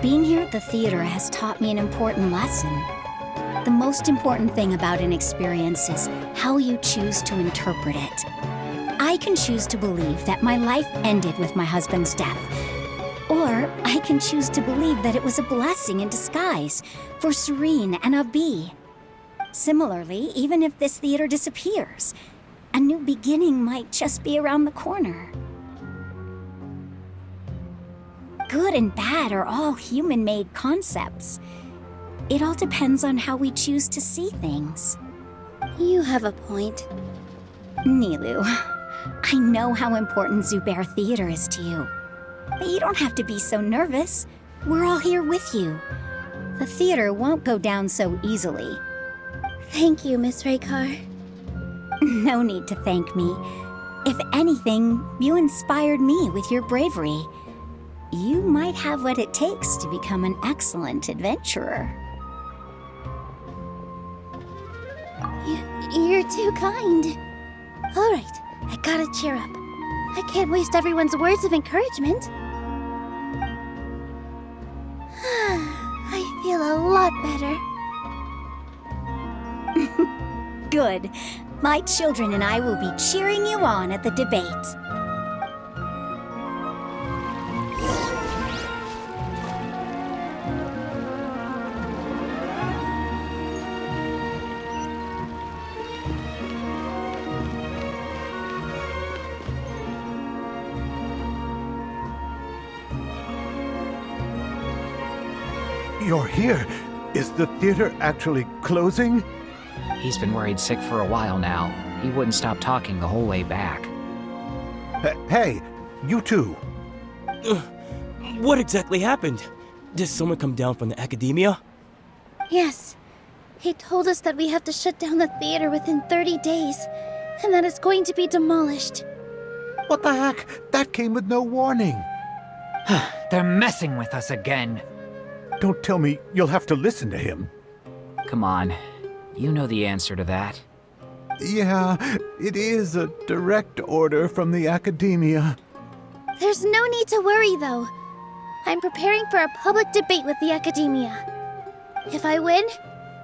Speaker 8: Being here at the theater has taught me an important lesson. The most important thing about an experience is how you choose to interpret it. I can choose to believe that my life ended with my husband's death. Or I can choose to believe that it was a blessing in disguise for Serene and Abi. Similarly, even if this theater disappears, a new beginning might just be around the corner. Good and bad are all human-made concepts. It all depends on how we choose to see things.
Speaker 1: You have a point.
Speaker 8: Nilou, I know how important Zubair Theater is to you. But you don't have to be so nervous. We're all here with you. The theater won't go down so easily.
Speaker 1: Thank you, Miss Raykar.
Speaker 8: No need to thank me. If anything, you inspired me with your bravery. You might have what it takes to become an excellent adventurer.
Speaker 1: You're too kind. All right, I gotta cheer up. I can't waste everyone's words of encouragement. I feel a lot better.
Speaker 8: Good. My children and I will be cheering you on at the debate.
Speaker 7: You're here. Is the theater actually closing?
Speaker 6: He's been worried sick for a while now. He wouldn't stop talking the whole way back.
Speaker 7: Hey, you two.
Speaker 4: What exactly happened? Did someone come down from the academia?
Speaker 1: Yes. He told us that we have to shut down the theater within 30 days, and that it's going to be demolished.
Speaker 7: What the heck? That came with no warning.
Speaker 5: They're messing with us again.
Speaker 7: Don't tell me you'll have to listen to him.
Speaker 6: Come on. You know the answer to that.
Speaker 7: Yeah, it is a direct order from the academia.
Speaker 1: There's no need to worry, though. I'm preparing for a public debate with the academia. If I win,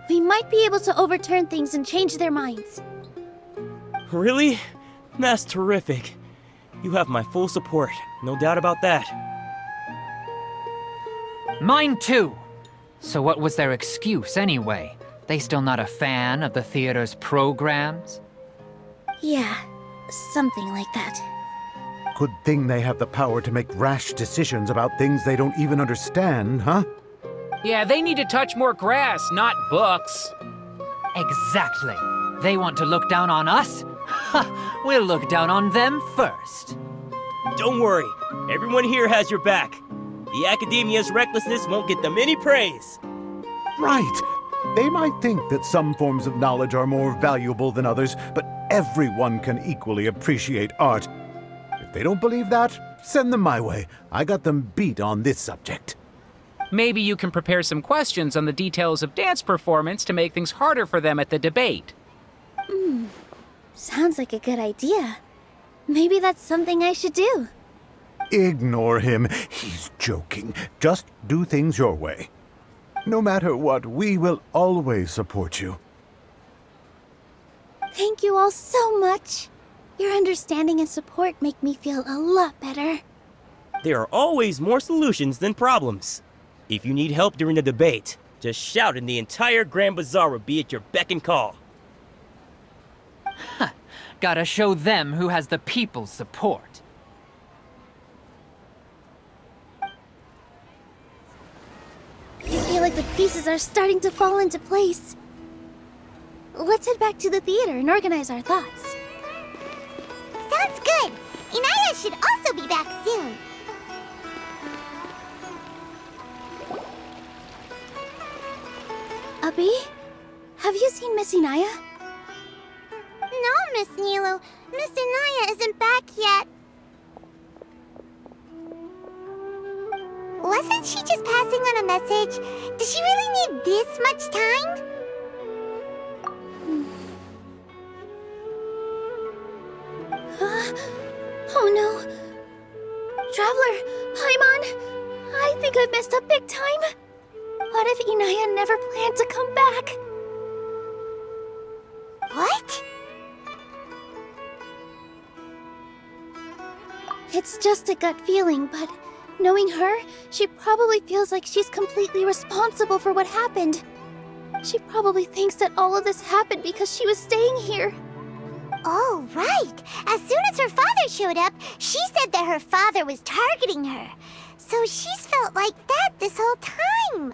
Speaker 1: we might be able to overturn things and change their minds.
Speaker 4: Really? That's terrific. You have my full support, no doubt about that.
Speaker 5: Mine too. So what was their excuse anyway? They still not a fan of the theater's programs?
Speaker 1: Yeah, something like that.
Speaker 7: Good thing they have the power to make rash decisions about things they don't even understand, huh?
Speaker 6: Yeah, they need to touch more grass, not books.
Speaker 5: Exactly. They want to look down on us? Ha! We'll look down on them first.
Speaker 4: Don't worry, everyone here has your back. The academia's recklessness won't get them any praise.
Speaker 7: Right. They might think that some forms of knowledge are more valuable than others, but everyone can equally appreciate art. If they don't believe that, send them my way. I got them beat on this subject.
Speaker 6: Maybe you can prepare some questions on the details of dance performance to make things harder for them at the debate.
Speaker 1: Sounds like a good idea. Maybe that's something I should do.
Speaker 7: Ignore him. He's joking. Just do things your way. No matter what, we will always support you.
Speaker 1: Thank you all so much. Your understanding and support make me feel a lot better.
Speaker 4: There are always more solutions than problems. If you need help during the debate, just shout and the entire Grand Bazaar will be at your beck and call.
Speaker 5: Gotta show them who has the people's support.
Speaker 1: I feel like the pieces are starting to fall into place. Let's head back to the theater and organize our thoughts.
Speaker 2: good. Inaya should also be back soon.
Speaker 1: Abi, have you seen Miss Inaya?
Speaker 2: No, Miss Nilou. Miss Inaya isn't back yet. Wasn't she just passing on a message? Does she really need this much time?
Speaker 1: Oh no. Traveler, Paimon, I think I've messed up big time. What if Inaya never planned to come back?
Speaker 2: What?
Speaker 1: It's just a gut feeling, but knowing her, she probably feels like she's completely responsible for what happened. She probably thinks that all of this happened because she was staying here.
Speaker 2: Oh, right. As soon as her father showed up, she said that her father was targeting her. So she's felt like that this whole time.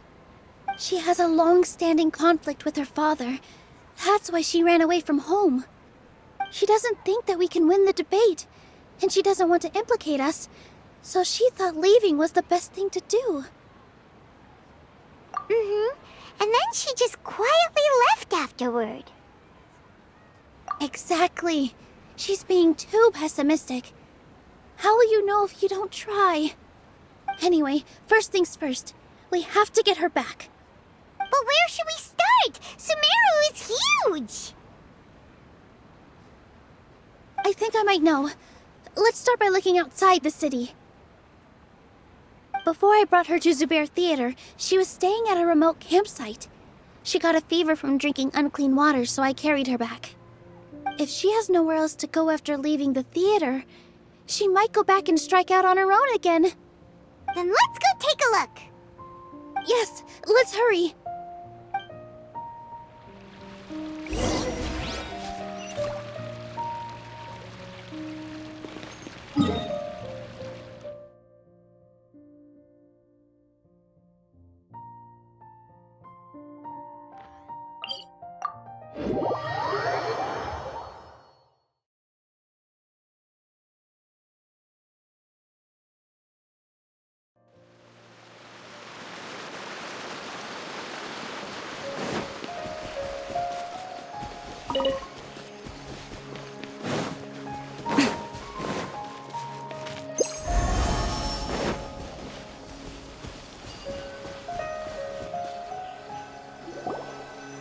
Speaker 1: She has a long-standing conflict with her father. That's why she ran away from home. She doesn't think that we can win the debate, and she doesn't want to implicate us, so she thought leaving was the best thing to do.
Speaker 2: Mm-hmm. And then she just quietly left afterward.
Speaker 1: Exactly. She's being too pessimistic. How will you know if you don't try? Anyway, first things first. We have to get her back.
Speaker 2: But where should we start? Sumeru is huge!
Speaker 1: I think I might know. Let's start by looking outside the city. Before I brought her to Zubair Theater, she was staying at a remote campsite. She got a fever from drinking unclean water, so I carried her back. If she has nowhere else to go after leaving the theater, she might go back and strike out on her own again.
Speaker 2: Then let's go take a look.
Speaker 1: Yes, let's hurry.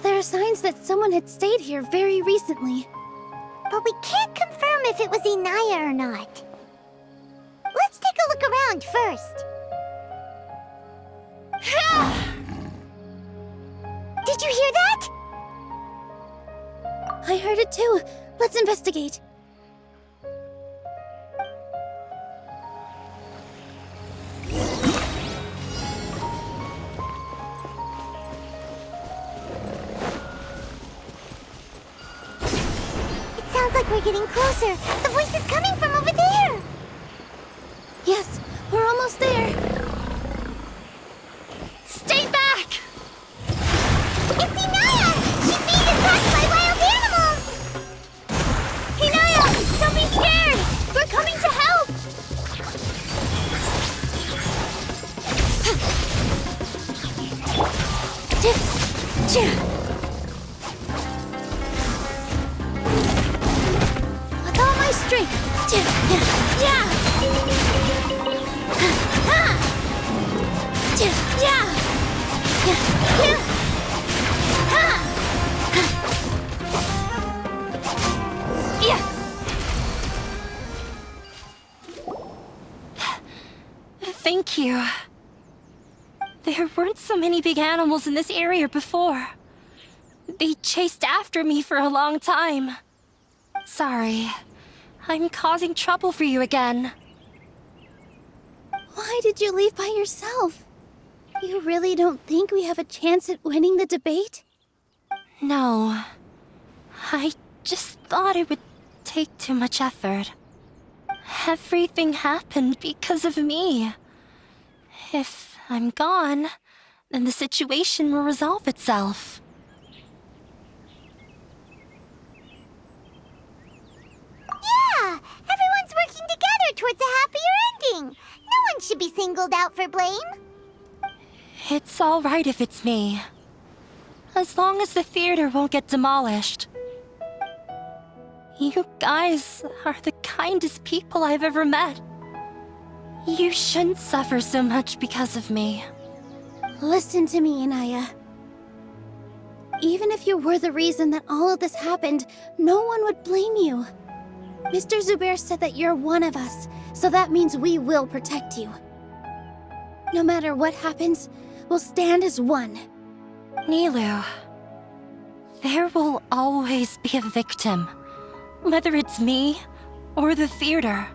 Speaker 1: There are signs that someone had stayed here very recently.
Speaker 2: But we can't confirm if it was Inaya or not. Let's take a look around first. Did you hear that?
Speaker 1: I heard it too. Let's investigate.
Speaker 2: Sounds like we're getting closer. The voice is coming from over there.
Speaker 1: Yes, we're almost there.
Speaker 10: Stay back!
Speaker 2: It's Inaya! She's being attacked by wild animals!
Speaker 1: Inaya, don't be scared! We're coming to help! With all my strength!
Speaker 10: Thank you. There weren't so many big animals in this area before. They chased after me for a long time. Sorry. I'm causing trouble for you again.
Speaker 1: Why did you leave by yourself? You really don't think we have a chance at winning the debate?
Speaker 10: No. I just thought it would take too much effort. Everything happened because of me. If I'm gone, then the situation will resolve itself.
Speaker 2: Yeah! Everyone's singled out for blame?
Speaker 10: It's all right if it's me. As long as the theater won't get demolished. You guys are the kindest people I've ever met. You shouldn't suffer so much because of me.
Speaker 1: Listen to me, Inaya. Even if you were the reason that all of this happened, no one would blame you. Mr. Zubair said that you're one of us, so that means we will protect you. No matter what happens, we'll stand as one.
Speaker 10: Nilou, there will always be a victim, whether it's me or the theater.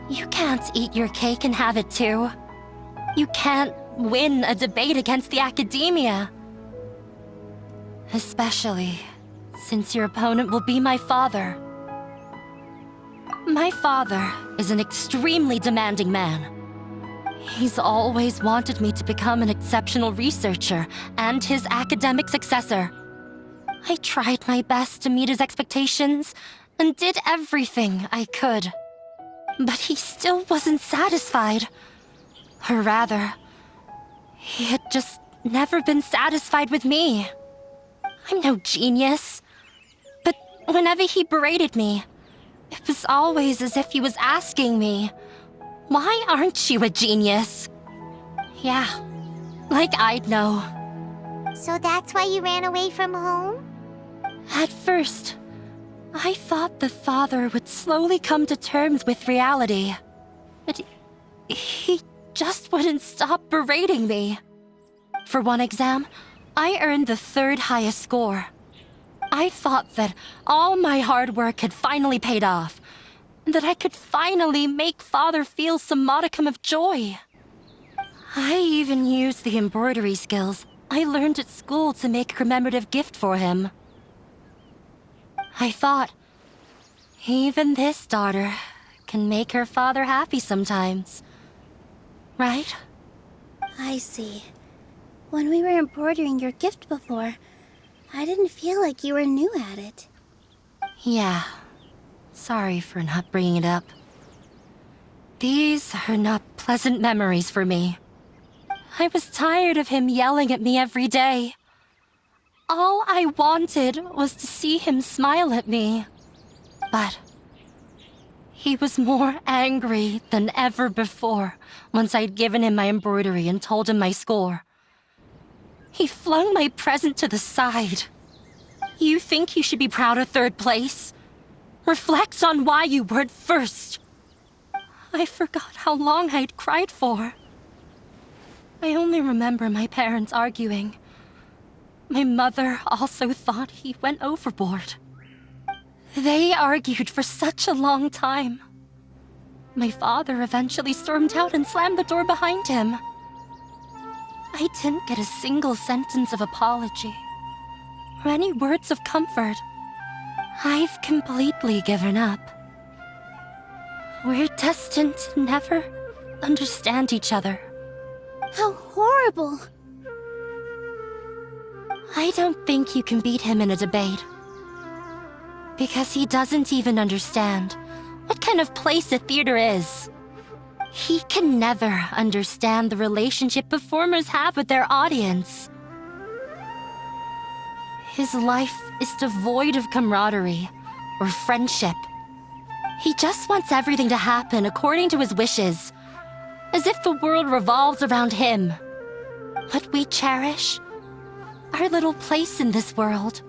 Speaker 10: You can't eat your cake and have it too. You can't win a debate against the academia. Especially since your opponent will be my father. My father is an extremely demanding man. He's always wanted me to become an exceptional researcher and his academic successor. I tried my best to meet his expectations and did everything I could. But he still wasn't satisfied. Or rather, he had just never been satisfied with me. I'm no genius. But whenever he berated me, it was always as if he was asking me, "Why aren't you a genius?" Yeah, like I'd know.
Speaker 2: So that's why you ran away from home?
Speaker 10: At first, I thought the father would slowly come to terms with reality. But he just wouldn't stop berating me. For one exam, I earned the 3rd highest score. I thought that all my hard work had finally paid off, and that I could finally make Father feel some modicum of joy. I even used the embroidery skills I learned at school to make a commemorative gift for him. I thought, even this daughter can make her father happy sometimes. Right?
Speaker 1: I see. When we were embroidering your gift before, I didn't feel like you were new at it.
Speaker 10: Yeah. Sorry for not bringing it up. These are not pleasant memories for me. I was tired of him yelling at me every day. All I wanted was to see him smile at me. But he was more angry than ever before once I'd given him my embroidery and told him my score. He flung my present to the side. You think you should be proud of 3rd place? Reflect on why you weren't 1st. I forgot how long I'd cried for. I only remember my parents arguing. My mother also thought he went overboard. They argued for such a long time. My father eventually stormed out and slammed the door behind him. I didn't get a single sentence of apology or any words of comfort. I've completely given up. We're destined to never understand each other.
Speaker 1: How horrible!
Speaker 10: I don't think you can beat him in a debate. Because he doesn't even understand what kind of place a theater is. He can never understand the relationship performers have with their audience. His life is devoid of camaraderie or friendship. He just wants everything to happen according to his wishes, as if the world revolves around him. What we cherish, our little place in this world,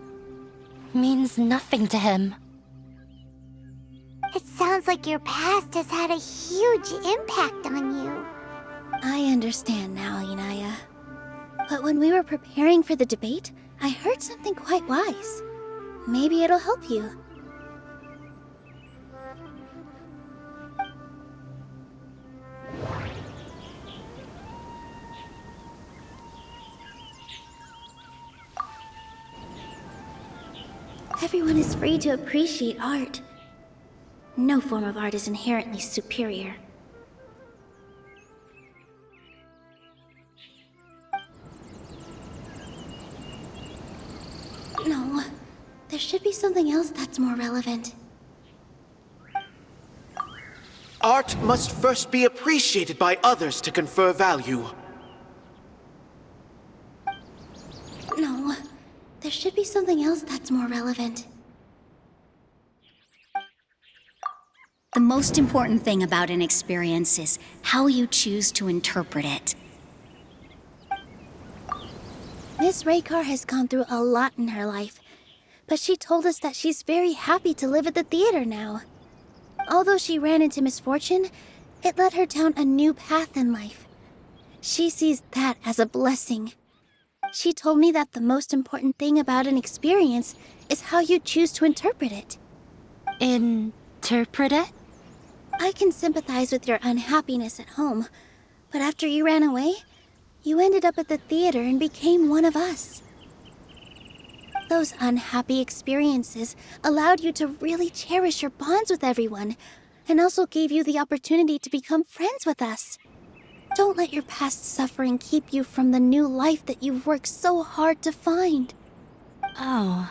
Speaker 10: means nothing to him.
Speaker 2: It sounds like your past has had a huge impact on you.
Speaker 1: I understand now, Inaya. But when we were preparing for the debate, I heard something quite wise. Maybe it'll help you. Everyone is free to appreciate art. No form of art is inherently superior. No, there should be something else that's more relevant.
Speaker 9: Art must first be appreciated by others to confer value.
Speaker 1: No, there should be something else that's more relevant.
Speaker 8: The most important thing about an experience is how you choose to interpret it.
Speaker 1: Miss Raykar has gone through a lot in her life, but she told us that she's very happy to live at the theater now. Although she ran into misfortune, it led her down a new path in life. She sees that as a blessing. She told me that the most important thing about an experience is how you choose to interpret it.
Speaker 10: Interpret it?
Speaker 1: I can sympathize with your unhappiness at home, but after you ran away, you ended up at the theater and became one of us. Those unhappy experiences allowed you to really cherish your bonds with everyone, and also gave you the opportunity to become friends with us. Don't let your past suffering keep you from the new life that you've worked so hard to find.
Speaker 10: Oh.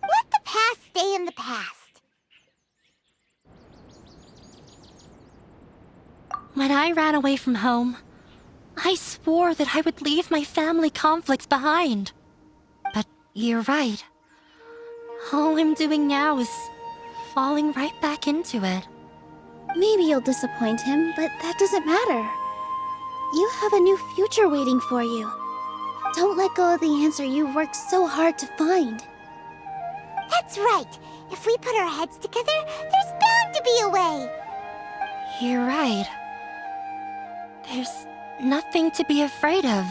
Speaker 2: Let the past stay in the past.
Speaker 10: When I ran away from home, I swore that I would leave my family conflicts behind. But you're right. All I'm doing now is falling right back into it.
Speaker 1: Maybe you'll disappoint him, but that doesn't matter. You have a new future waiting for you. Don't let go of the answer you've worked so hard to find.
Speaker 2: That's right. If we put our heads together, there's bound to be a way.
Speaker 10: You're right. There's nothing to be afraid of.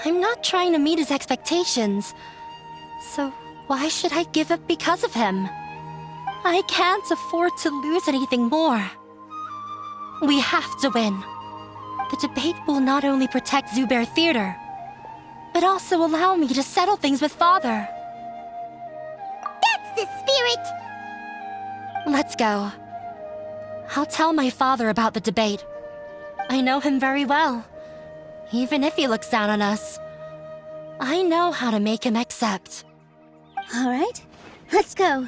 Speaker 10: I'm not trying to meet his expectations, so why should I give up because of him? I can't afford to lose anything more. We have to win. The debate will not only protect Zubair Theater, but also allow me to settle things with Father.
Speaker 2: That's the spirit!
Speaker 10: Let's go. I'll tell my father about the debate. I know him very well. Even if he looks down on us, I know how to make him accept.
Speaker 1: All right, let's go.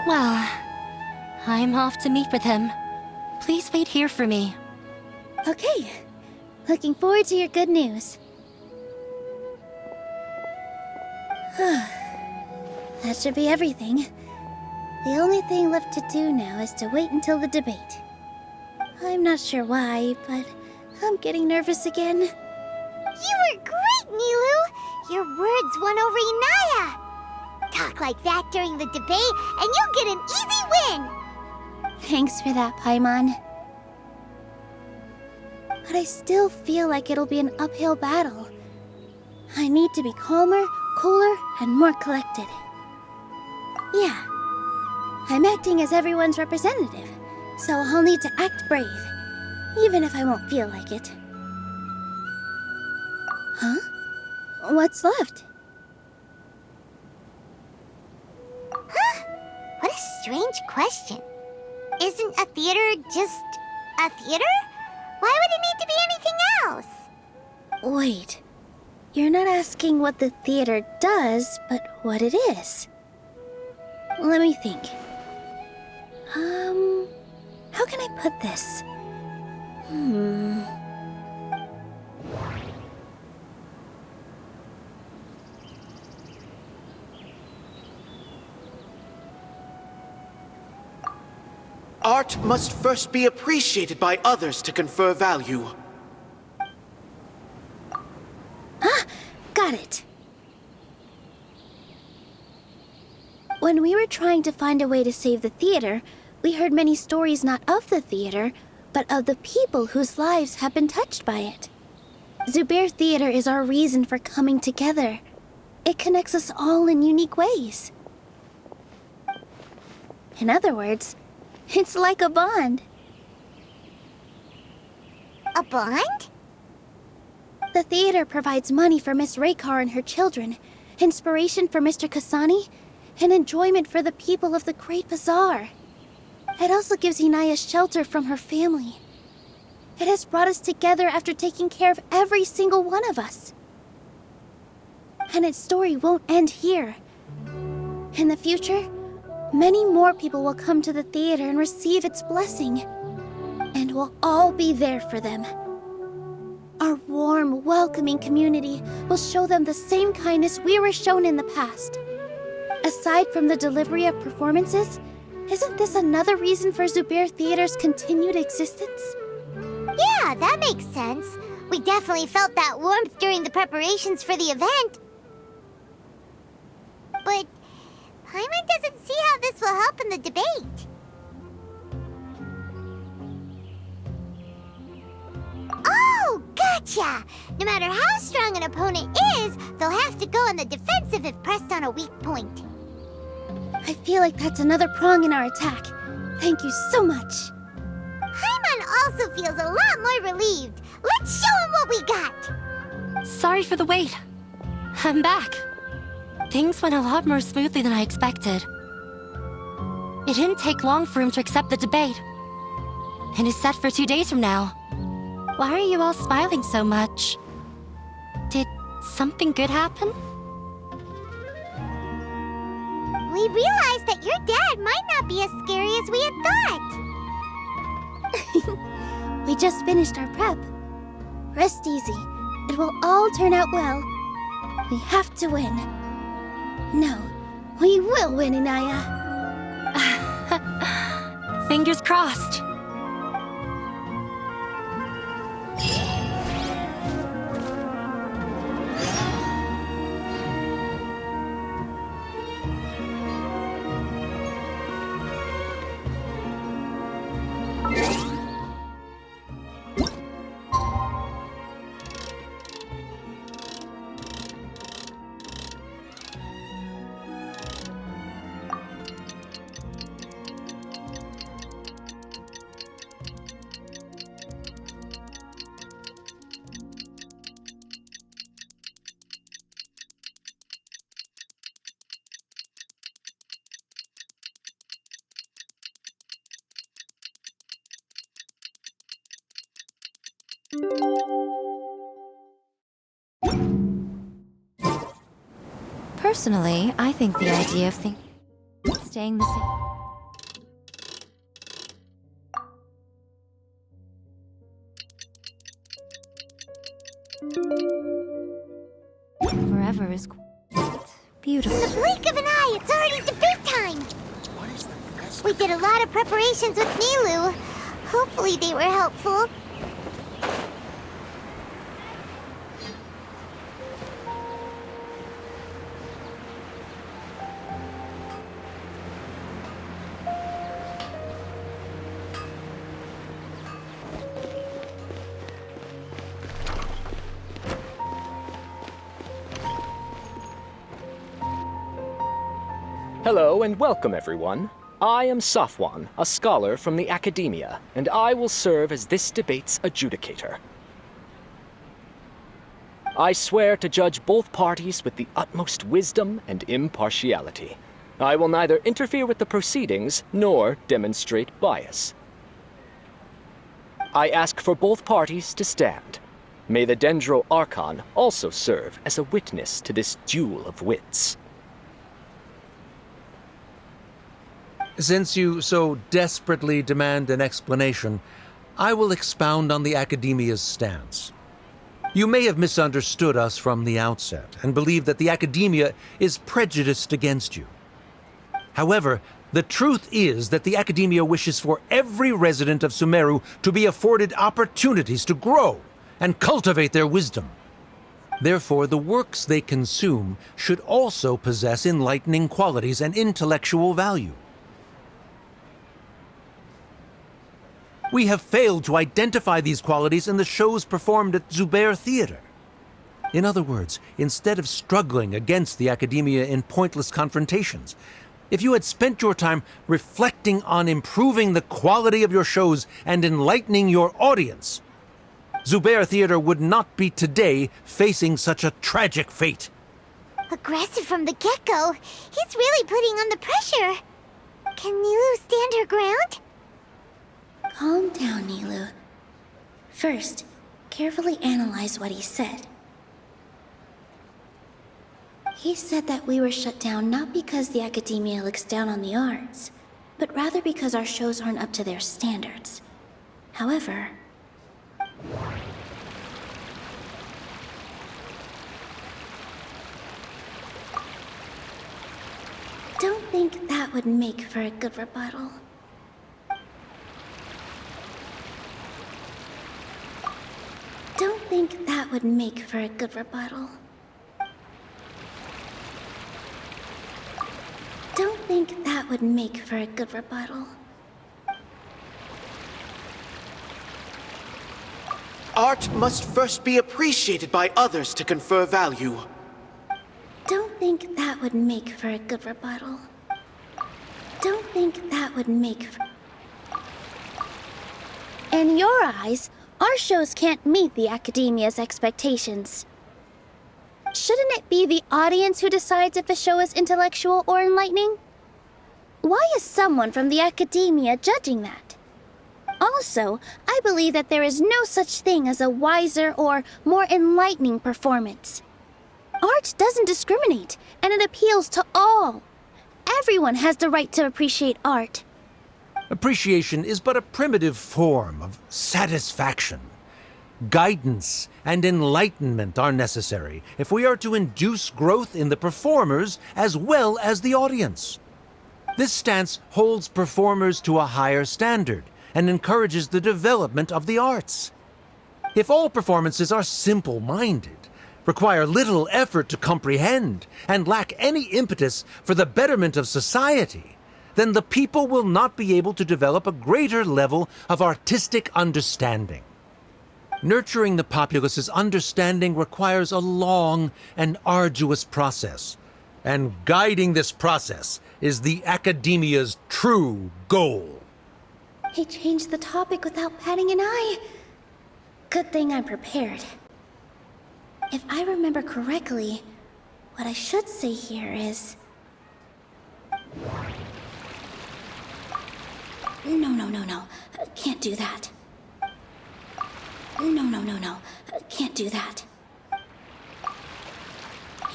Speaker 10: Well, I'm off to meet with him. Please wait here for me.
Speaker 1: Okay, looking forward to your good news. That should be everything. The only thing left to do now is to wait until the debate. I'm not sure why, but I'm getting nervous again.
Speaker 2: You were great, Nilou! Your words won over Inaya! Talk like that during the debate, and you'll get an easy win!
Speaker 1: Thanks for that, Paimon. But I still feel like it'll be an uphill battle. I need to be calmer, cooler, and more collected. Yeah, I'm acting as everyone's representative, so I'll need to act brave, even if I won't feel like it. Huh? What's left?
Speaker 2: Huh? What a strange question. Isn't a theater just a theater? Why would it need to be anything else?
Speaker 1: Wait, you're not asking what the theater does, but what it is. Let me think. How can I put this?
Speaker 9: Art must first be appreciated by others to confer value.
Speaker 1: Ah, got it. When we were trying to find a way to save the theater, we heard many stories not of the theater, but of the people whose lives have been touched by it. Zubair Theater is our reason for coming together. It connects us all in unique ways. In other words, it's like a bond.
Speaker 2: A bond?
Speaker 1: The theater provides money for Miss Raykar and her children, inspiration for Mr. Kasani, and enjoyment for the people of the Great Bazaar. It also gives Inaya shelter from her family. It has brought us together after taking care of every single one of us. And its story won't end here. In the future, many more people will come to the theater and receive its blessing. And we'll all be there for them. Our warm, welcoming community will show them the same kindness we were shown in the past. Aside from the delivery of performances, isn't this another reason for Zubair Theater's continued existence?
Speaker 2: Yeah, that makes sense. We definitely felt that warmth during the preparations for the event. But Paimon doesn't see how this will help in the debate. Oh, gotcha! No matter how strong an opponent is, they'll have to go on the defensive if pressed on a weak point.
Speaker 1: I feel like that's another prong in our attack. Thank you so much.
Speaker 2: Paimon also feels a lot more relieved. Let's show him what we got!
Speaker 10: Sorry for the wait. I'm back. Things went a lot more smoothly than I expected. It didn't take long for him to accept the debate. And is set for 2 days from now. Why are you all smiling so much? Did something good happen?
Speaker 2: We realized that your dad might not be as scary as we had thought.
Speaker 1: We just finished our prep. Rest easy. It will all turn out well. We have to win. No, we will win, Inaya.
Speaker 10: Fingers crossed.
Speaker 15: Personally, I think the idea of staying the same forever is quite beautiful.
Speaker 2: In the blink of an eye, it's already debate time! We did a lot of preparations with Nilou. Hopefully they were helpful.
Speaker 16: Hello and welcome, everyone. I am Safwan, a scholar from the Academia, and I will serve as this debate's adjudicator. I swear to judge both parties with the utmost wisdom and impartiality. I will neither interfere with the proceedings nor demonstrate bias. I ask for both parties to stand. May the Dendro Archon also serve as a witness to this duel of wits.
Speaker 12: Since you so desperately demand an explanation, I will expound on the Academia's stance. You may have misunderstood us from the outset and believe that the Academia is prejudiced against you. However, the truth is that the Academia wishes for every resident of Sumeru to be afforded opportunities to grow and cultivate their wisdom. Therefore, the works they consume should also possess enlightening qualities and intellectual value. We have failed to identify these qualities in the shows performed at Zubair Theater. In other words, instead of struggling against the Academia in pointless confrontations, if you had spent your time reflecting on improving the quality of your shows and enlightening your audience, Zubair Theater would not be today facing such a tragic fate.
Speaker 2: Aggressive from the get-go. He's really putting on the pressure. Can Nilou stand her ground?
Speaker 1: Calm down, Nilou. First, carefully analyze what he said. He said that we were shut down not because the academia looks down on the arts, but rather because our shows aren't up to their standards. However, don't think that would make for a good rebuttal. Don't think that would make for a good rebuttal. Don't think that would make for a good rebuttal.
Speaker 9: Art must first be appreciated by others to confer value.
Speaker 1: Don't think that would make for a good rebuttal. Don't think that would make for... In your eyes, our shows can't meet the academia's expectations. Shouldn't it be the audience who decides if a show is intellectual or enlightening? Why is someone from the academia judging that? Also, I believe that there is no such thing as a wiser or more enlightening performance. Art doesn't discriminate, and it appeals to all. Everyone has the right to appreciate art.
Speaker 12: Appreciation is but a primitive form of satisfaction. Guidance and enlightenment are necessary if we are to induce growth in the performers as well as the audience. This stance holds performers to a higher standard and encourages the development of the arts. If all performances are simple-minded, require little effort to comprehend, and lack any impetus for the betterment of society, then the people will not be able to develop a greater level of artistic understanding. Nurturing the populace's understanding requires a long and arduous process, and guiding this process is the academia's true goal.
Speaker 1: He changed the topic without batting an eye. Good thing I'm prepared. If I remember correctly, what I should say here is... No. Can't do that. No. Can't do that.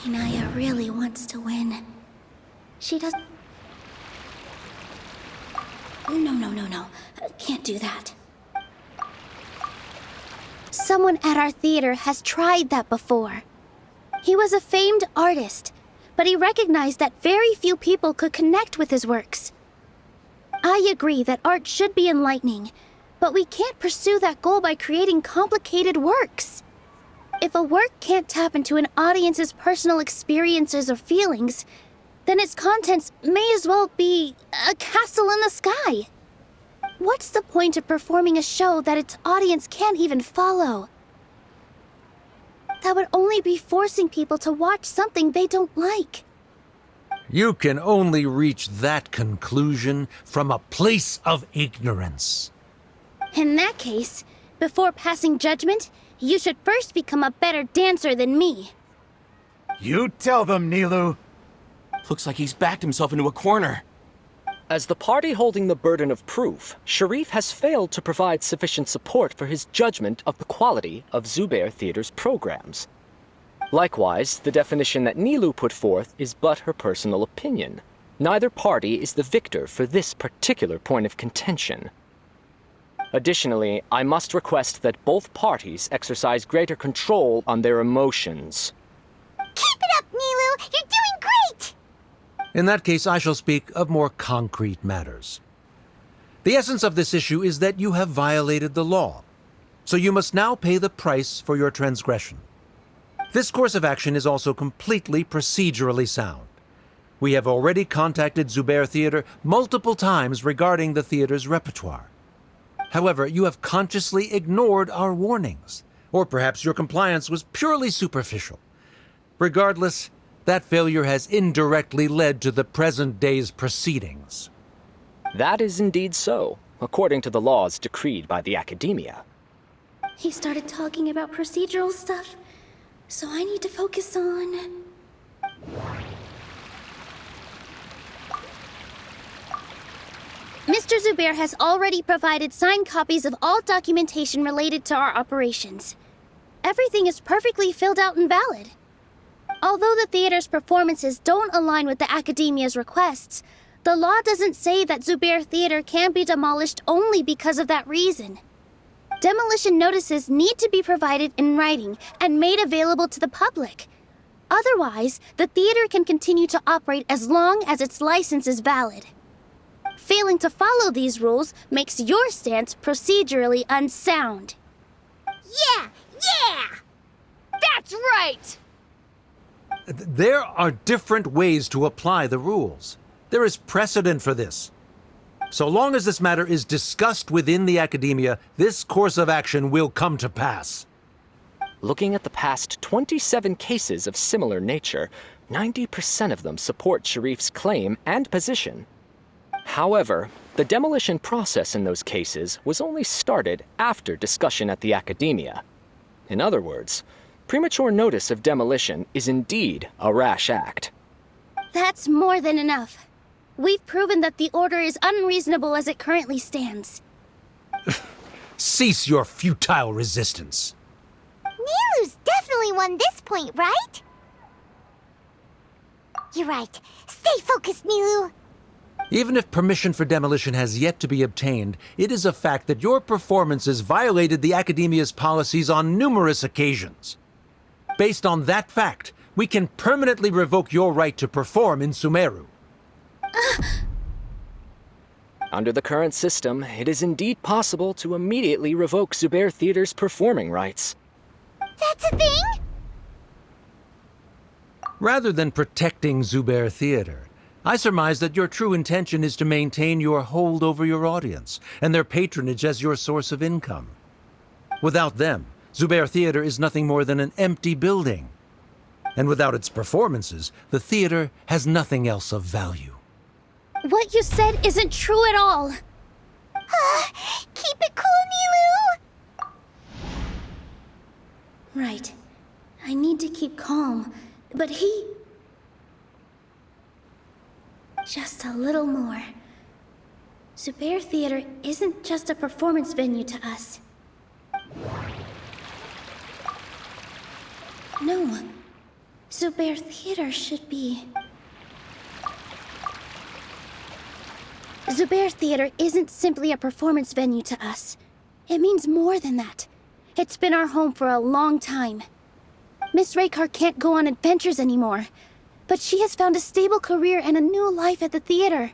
Speaker 1: Inaya really wants to win. She does... No. Can't do that. Someone at our theater has tried that before. He was a famed artist, but he recognized that very few people could connect with his works. I agree that art should be enlightening, but we can't pursue that goal by creating complicated works. If a work can't tap into an audience's personal experiences or feelings, then its contents may as well be a castle in the sky. What's the point of performing a show that its audience can't even follow? That would only be forcing people to watch something they don't like.
Speaker 12: You can only reach that conclusion from a place of ignorance.
Speaker 1: In that case, before passing judgment, you should first become a better dancer than me.
Speaker 9: You tell them, Nilou.
Speaker 13: Looks like he's backed himself into a corner.
Speaker 16: As the party holding the burden of proof, Sharif has failed to provide sufficient support for his judgment of the quality of Zubair Theater's programs. Likewise, the definition that Nilou put forth is but her personal opinion. Neither party is the victor for this particular point of contention. Additionally, I must request that both parties exercise greater control on their emotions.
Speaker 2: Keep it up, Nilou! You're doing great!
Speaker 12: In that case, I shall speak of more concrete matters. The essence of this issue is that you have violated the law, so you must now pay the price for your transgression. This course of action is also completely procedurally sound. We have already contacted Zubair Theater multiple times regarding the theater's repertoire. However, you have consciously ignored our warnings, or perhaps your compliance was purely superficial. Regardless, that failure has indirectly led to the present day's proceedings.
Speaker 16: That is indeed so, according to the laws decreed by the academia.
Speaker 1: He started talking about procedural stuff, so I need to focus on... Mr. Zubair has already provided signed copies of all documentation related to our operations. Everything is perfectly filled out and valid. Although the theater's performances don't align with the Academia's requests, the law doesn't say that Zubair Theater can be demolished only because of that reason. Demolition notices need to be provided in writing and made available to the public. Otherwise, the theater can continue to operate as long as its license is valid. Failing to follow these rules makes your stance procedurally unsound.
Speaker 14: Yeah! That's right!
Speaker 12: There are different ways to apply the rules. There is precedent for this. So long as this matter is discussed within the Academia, this course of action will come to pass.
Speaker 16: Looking at the past 27 cases of similar nature, 90% of them support Sharif's claim and position. However, the demolition process in those cases was only started after discussion at the Academia. In other words, premature notice of demolition is indeed a rash act.
Speaker 1: That's more than enough. We've proven that the order is unreasonable as it currently stands.
Speaker 12: Cease your futile resistance.
Speaker 2: Nilou's definitely won this point, right? You're right. Stay focused, Nilou.
Speaker 12: Even if permission for demolition has yet to be obtained, it is a fact that your performances violated the Academia's policies on numerous occasions. Based on that fact, we can permanently revoke your right to perform in Sumeru.
Speaker 16: Under the current system, it is indeed possible to immediately revoke Zubair Theater's performing rights.
Speaker 2: That's a thing?
Speaker 12: Rather than protecting Zubair Theater, I surmise that your true intention is to maintain your hold over your audience and their patronage as your source of income. Without them, Zubair Theater is nothing more than an empty building. And without its performances, the theater has nothing else of value.
Speaker 1: What you said isn't true at all.
Speaker 2: Keep it cool, Nilou!
Speaker 1: Right. I need to keep calm, but he... Just a little more. Zubair Theater isn't just a performance venue to us. No. Zubair Theater should be... Zubair Theater isn't simply a performance venue to us. It means more than that. It's been our home for a long time. Miss Raykar can't go on adventures anymore, but she has found a stable career and a new life at the theater.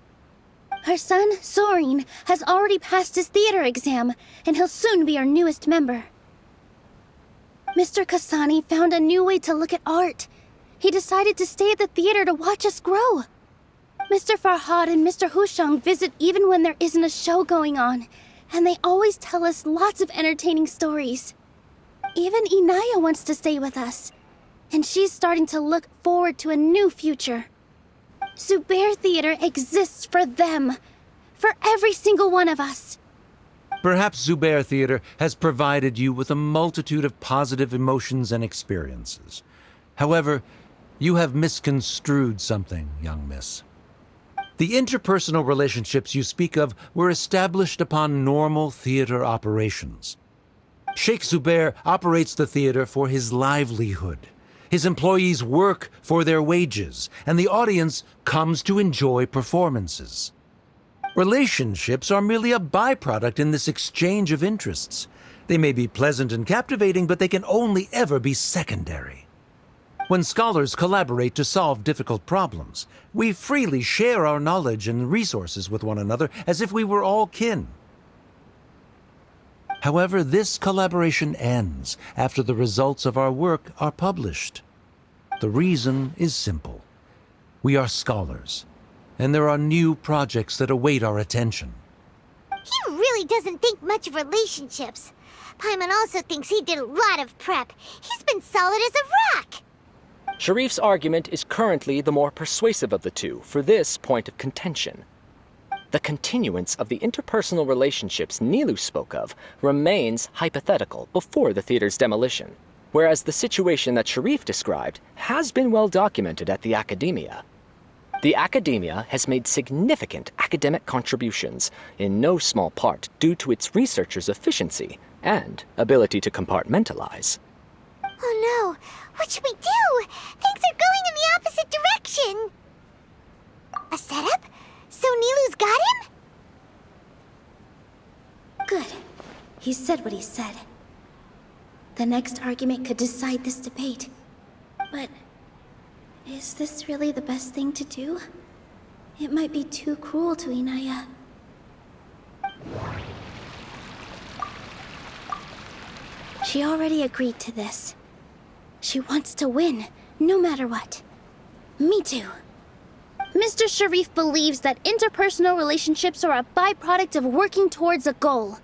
Speaker 1: Her son, Soren, has already passed his theater exam, and he'll soon be our newest member. Mr. Kasani found a new way to look at art. He decided to stay at the theater to watch us grow. Mr. Farhad and Mr. Hushang visit even when there isn't a show going on, and they always tell us lots of entertaining stories. Even Inaya wants to stay with us, and she's starting to look forward to a new future. Zubair Theater exists for them, for every single one of us.
Speaker 12: Perhaps Zubair Theater has provided you with a multitude of positive emotions and experiences. However, you have misconstrued something, young miss. The interpersonal relationships you speak of were established upon normal theater operations. Sheikh Zubair operates the theater for his livelihood. His employees work for their wages, and the audience comes to enjoy performances. Relationships are merely a byproduct in this exchange of interests. They may be pleasant and captivating, but they can only ever be secondary. When scholars collaborate to solve difficult problems, we freely share our knowledge and resources with one another as if we were all kin. However, this collaboration ends after the results of our work are published. The reason is simple. We are scholars, and there are new projects that await our attention.
Speaker 2: He really doesn't think much of relationships. Paimon also thinks he did a lot of prep. He's been solid as a rock.
Speaker 16: Sharif's argument is currently the more persuasive of the two for this point of contention. the continuance of the interpersonal relationships Nilou spoke of remains hypothetical before the theater's demolition, whereas the situation that Sharif described has been well documented at the Academia. The Academia has made significant academic contributions, in no small part due to its researchers' efficiency and ability to compartmentalize.
Speaker 2: Oh no, what should we do? Things are going in the opposite direction. A setup? So Nilou's got him?
Speaker 1: Good. He said what he said. The next argument could decide this debate. But is this really the best thing to do? It might be too cruel to Inaya. She already agreed to this. She wants to win, no matter what. Me too. Mr. Sharif believes that interpersonal relationships are a byproduct of working towards a goal.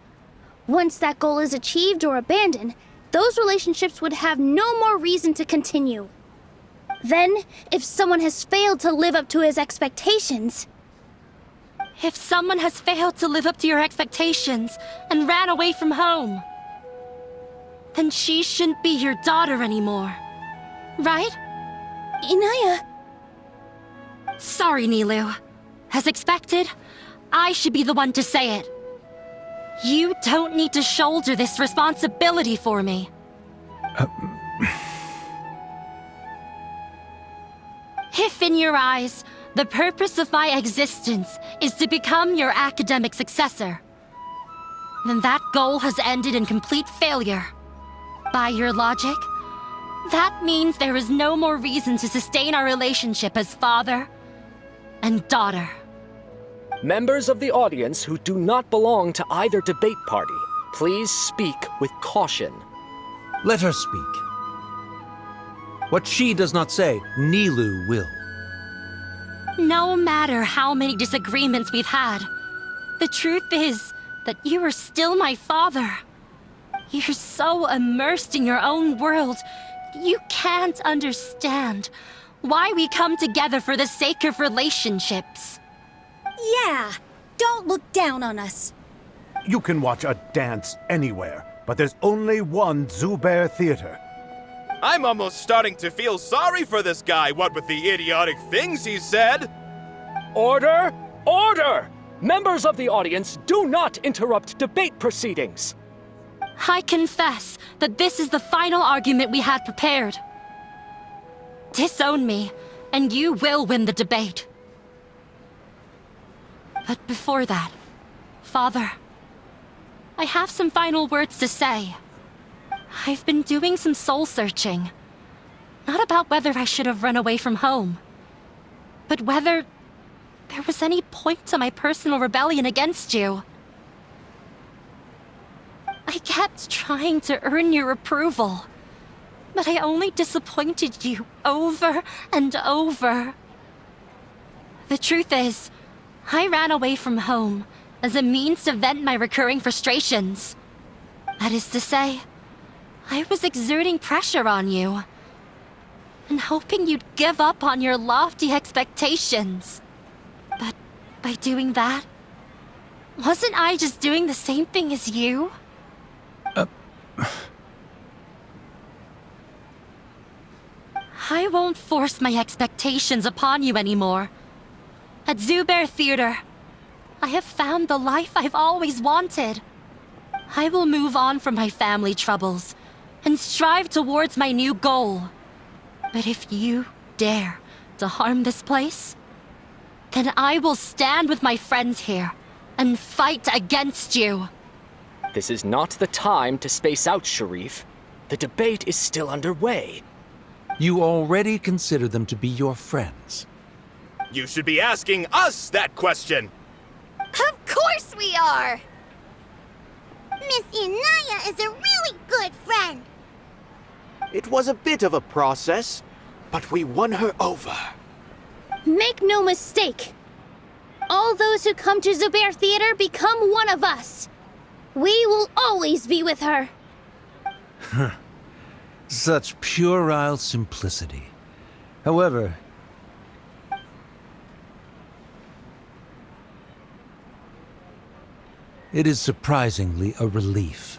Speaker 1: Once that goal is achieved or abandoned, those relationships would have no more reason to continue. Then, if someone has failed to live up to his expectations...
Speaker 10: If someone has failed to live up to your expectations and ran away from home, then she shouldn't be your daughter anymore. Right?
Speaker 1: Inaya...
Speaker 10: Sorry, Nilou. As expected, I should be the one to say it. You don't need to shoulder this responsibility for me. If in your eyes, the purpose of my existence is to become your academic successor, then that goal has ended in complete failure. By your logic, that means there is no more reason to sustain our relationship as father and daughter.
Speaker 16: Members of the audience who do not belong to either debate party, please speak with caution.
Speaker 12: Let her speak. What she does not say, Nilou will.
Speaker 10: No matter how many disagreements we've had, the truth is that you are still my father. You're so immersed in your own world, you can't understand why we come together for the sake of relationships.
Speaker 8: Yeah, don't look down on us.
Speaker 7: You can watch a dance anywhere, but there's only one Zubair Theater.
Speaker 11: I'm almost starting to feel sorry for this guy, what with the idiotic things he said.
Speaker 16: Order! Order! Members of the audience, do not interrupt debate proceedings.
Speaker 10: I confess that this is the final argument we had prepared. Disown me, and you will win the debate. But before that, Father, I have some final words to say. I've been doing some soul-searching. Not about whether I should have run away from home, but whether there was any point to my personal rebellion against you. I kept trying to earn your approval, but I only disappointed you over and over. The truth is, I ran away from home as a means to vent my recurring frustrations. That is to say, I was exerting pressure on you, and hoping you'd give up on your lofty expectations. But by doing that, wasn't I just doing the same thing as you? I won't force my expectations upon you anymore. At Zubair Theater, I have found the life I've always wanted. I will move on from my family troubles and strive towards my new goal. But if you dare to harm this place, then I will stand with my friends here and fight against you.
Speaker 16: This is not the time to space out, Sharif. The debate is still underway.
Speaker 12: You already consider them to be your friends.
Speaker 11: You should be asking us that question.
Speaker 14: Of course we are!
Speaker 2: Miss Inaya is a really good friend.
Speaker 9: It was a bit of a process, but we won her over.
Speaker 1: Make no mistake. All those who come to Zubair Theater become one of us. We will always be with her.
Speaker 12: Such puerile simplicity. However, It is surprisingly a relief.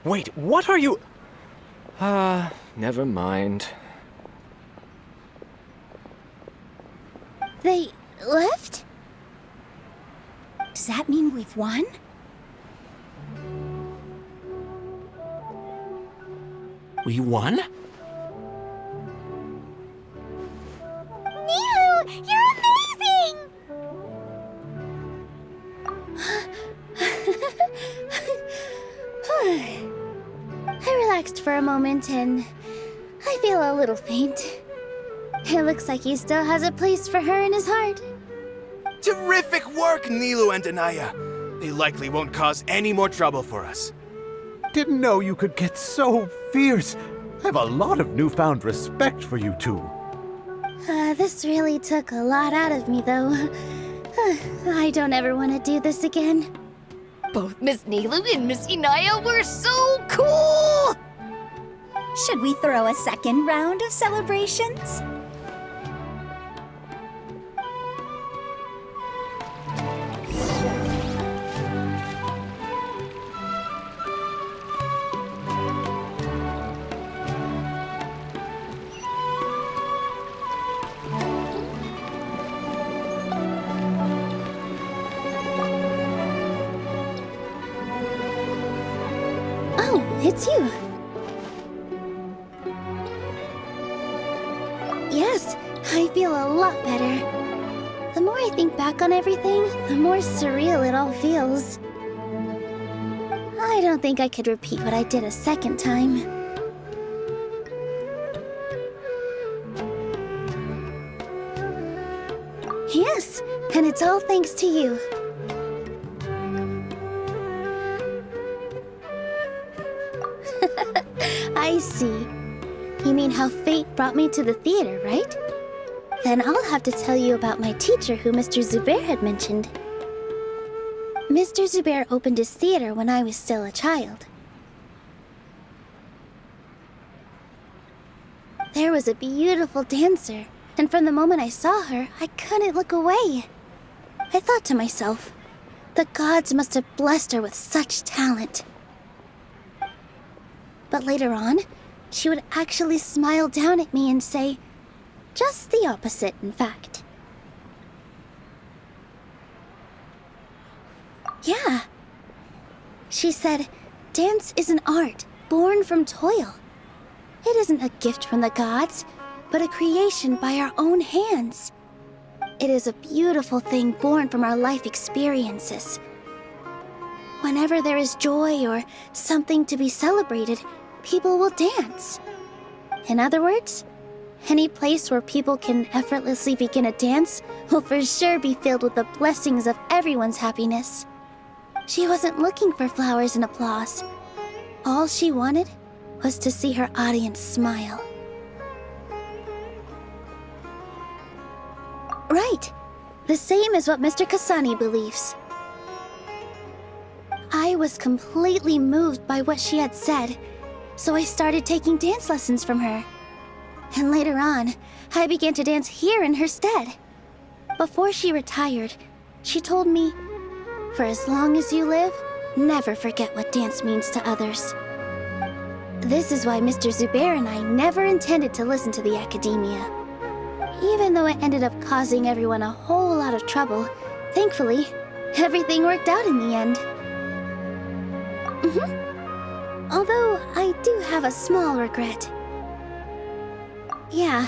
Speaker 16: Wait, what are you... never mind.
Speaker 1: They left?
Speaker 8: Does that mean we've won?
Speaker 13: We won?
Speaker 2: Nilou, you're amazing!
Speaker 1: I relaxed for a moment and I feel a little faint. It looks like he still has a place for her in his heart.
Speaker 11: Terrific work, Nilou and Anaya. They likely won't cause any more trouble for us.
Speaker 7: Didn't know you could get so fierce. I have a lot of newfound respect for you two.
Speaker 1: This really took a lot out of me, though. I don't ever want to do this again.
Speaker 14: Both Miss Nilou and Miss Anaya were so cool!
Speaker 8: Should we throw a second round of celebrations?
Speaker 1: It's you. Yes, I feel a lot better. The more I think back on everything, the more surreal it all feels. I don't think I could repeat what I did a second time. Yes, and it's all thanks to you. I see. You mean how fate brought me to the theater, right? Then I'll have to tell you about my teacher who Mr. Zubair had mentioned. Mr. Zubair opened his theater when I was still a child. There was a beautiful dancer, and from the moment I saw her, I couldn't look away. I thought to myself, the gods must have blessed her with such talent. But later on, she would actually smile down at me and say, just the opposite, in fact. Yeah. She said, dance is an art born from toil. It isn't a gift from the gods, but a creation by our own hands. It is a beautiful thing born from our life experiences. Whenever there is joy or something to be celebrated, people will dance. In other words, any place where people can effortlessly begin a dance will for sure be filled with the blessings of everyone's happiness. She wasn't looking for flowers and applause. All she wanted was to see her audience smile. Right. The same as what Mr. Kasani believes. I was completely moved by what she had said, so I started taking dance lessons from her. And later on, I began to dance here in her stead. Before she retired, she told me, for as long as you live, never forget what dance means to others. This is why Mr. Zubair and I never intended to listen to the academia. Even though it ended up causing everyone a whole lot of trouble, thankfully, everything worked out in the end. Although, I do have a small regret. Yeah,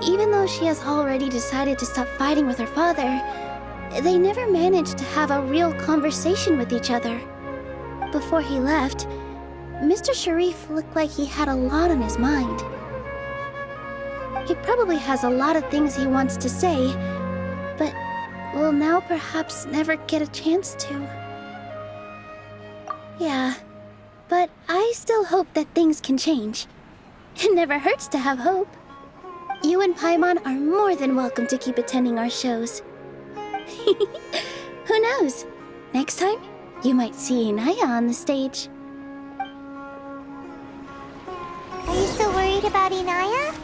Speaker 1: even though she has already decided to stop fighting with her father, they never managed to have a real conversation with each other. Before he left, Mr. Sharif looked like he had a lot on his mind. He probably has a lot of things he wants to say, but will now perhaps never get a chance to. Yeah, but I still hope that things can change. It never hurts to have hope. You and Paimon are more than welcome to keep attending our shows. Who knows? Next time, you might see Inaya on the stage.
Speaker 2: Are you still worried about Inaya?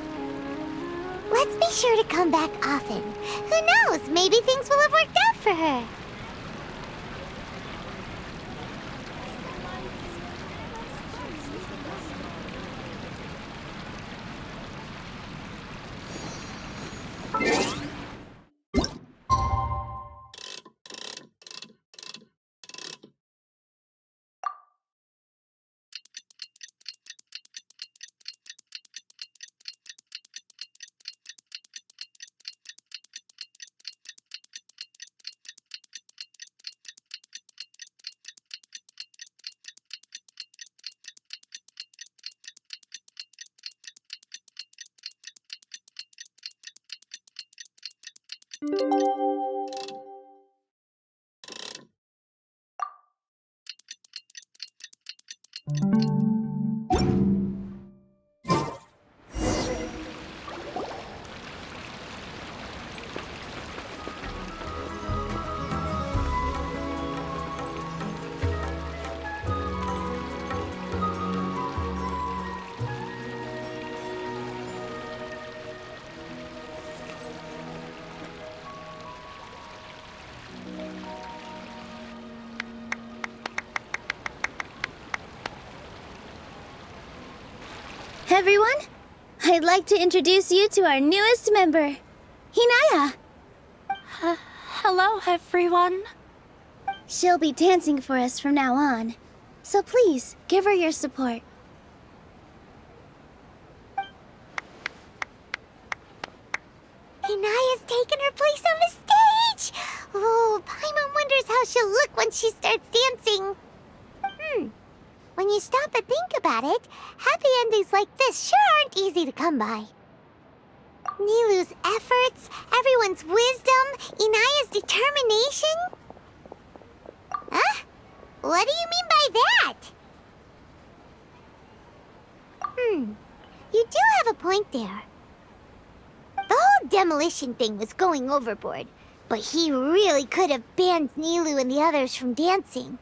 Speaker 2: Let's be sure to come back often. Who knows, maybe things will have worked out for her.
Speaker 1: Everyone, I'd like to introduce you to our newest member, Hinaya.
Speaker 10: Hello, everyone.
Speaker 1: She'll be dancing for us from now on, so please give her your support.
Speaker 2: Hinaya's taken her place on the stage! Oh, Paimon wonders how she'll look when she starts dancing. When you stop and think about it, happy endings like this sure aren't easy to come by. Nilou's efforts, everyone's wisdom, Inaya's determination? Huh? What do you mean by that? You do have a point there. The whole demolition thing was going overboard, but he really could have banned Nilou and the others from dancing.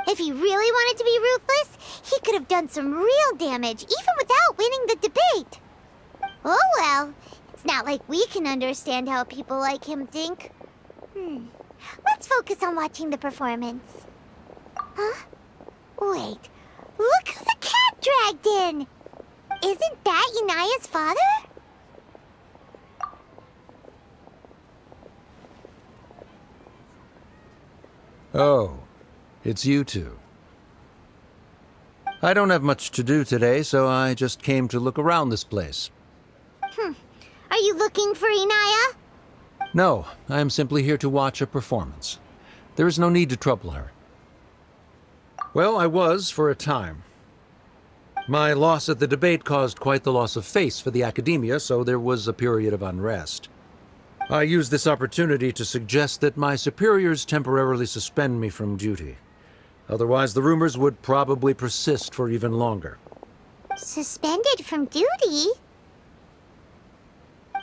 Speaker 2: If he really wanted to be ruthless, he could have done some real damage, even without winning the debate. Oh well, it's not like we can understand how people like him think. Let's focus on watching the performance. Huh? Wait, look who the cat dragged in! Isn't that Inaya's father?
Speaker 12: Oh, it's you two. I don't have much to do today, so I just came to look around this place.
Speaker 2: Are you looking for Inaya?
Speaker 12: No, I am simply here to watch a performance. There is no need to trouble her. Well, I was for a time. My loss at the debate caused quite the loss of face for the academia, so there was a period of unrest. I used this opportunity to suggest that my superiors temporarily suspend me from duty. Otherwise, the rumors would probably persist for even longer.
Speaker 2: Suspended from duty?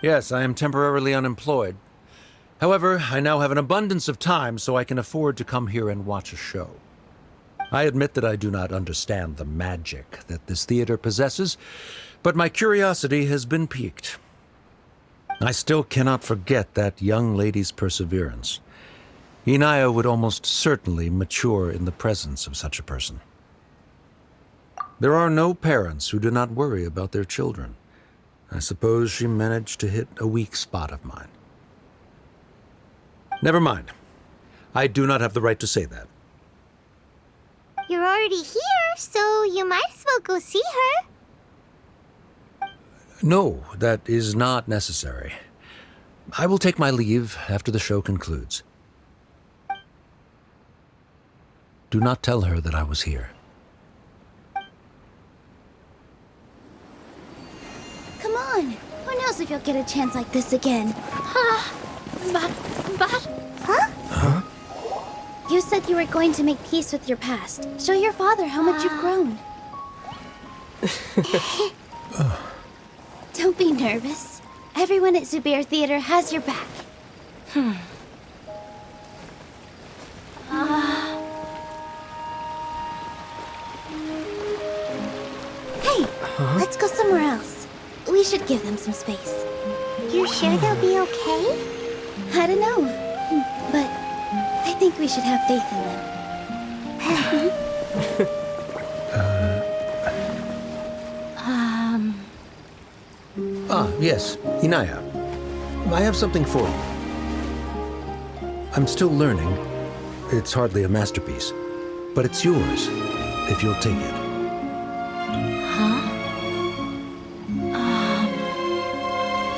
Speaker 12: Yes, I am temporarily unemployed. However, I now have an abundance of time, so I can afford to come here and watch a show. I admit that I do not understand the magic that this theater possesses, but my curiosity has been piqued. I still cannot forget that young lady's perseverance. Inaya would almost certainly mature in the presence of such a person. There are no parents who do not worry about their children. I suppose she managed to hit a weak spot of mine. Never mind. I do not have the right to say that.
Speaker 2: You're already here, so you might as well go see her.
Speaker 12: No, that is not necessary. I will take my leave after the show concludes. Do not tell her that I was here.
Speaker 1: Come on. Who knows if you'll get a chance like this again?
Speaker 2: Huh?
Speaker 1: You said you were going to make peace with your past. Show your father how much you've grown. Don't be nervous. Everyone at Zubair Theater has your back. Hey, let's go somewhere else. We should give them some space.
Speaker 2: You're sure they'll be okay?
Speaker 1: I don't know, but I think we should have faith in them.
Speaker 12: Yes, Inaya. I have something for you. I'm still learning. It's hardly a masterpiece, but it's yours, if you'll take it.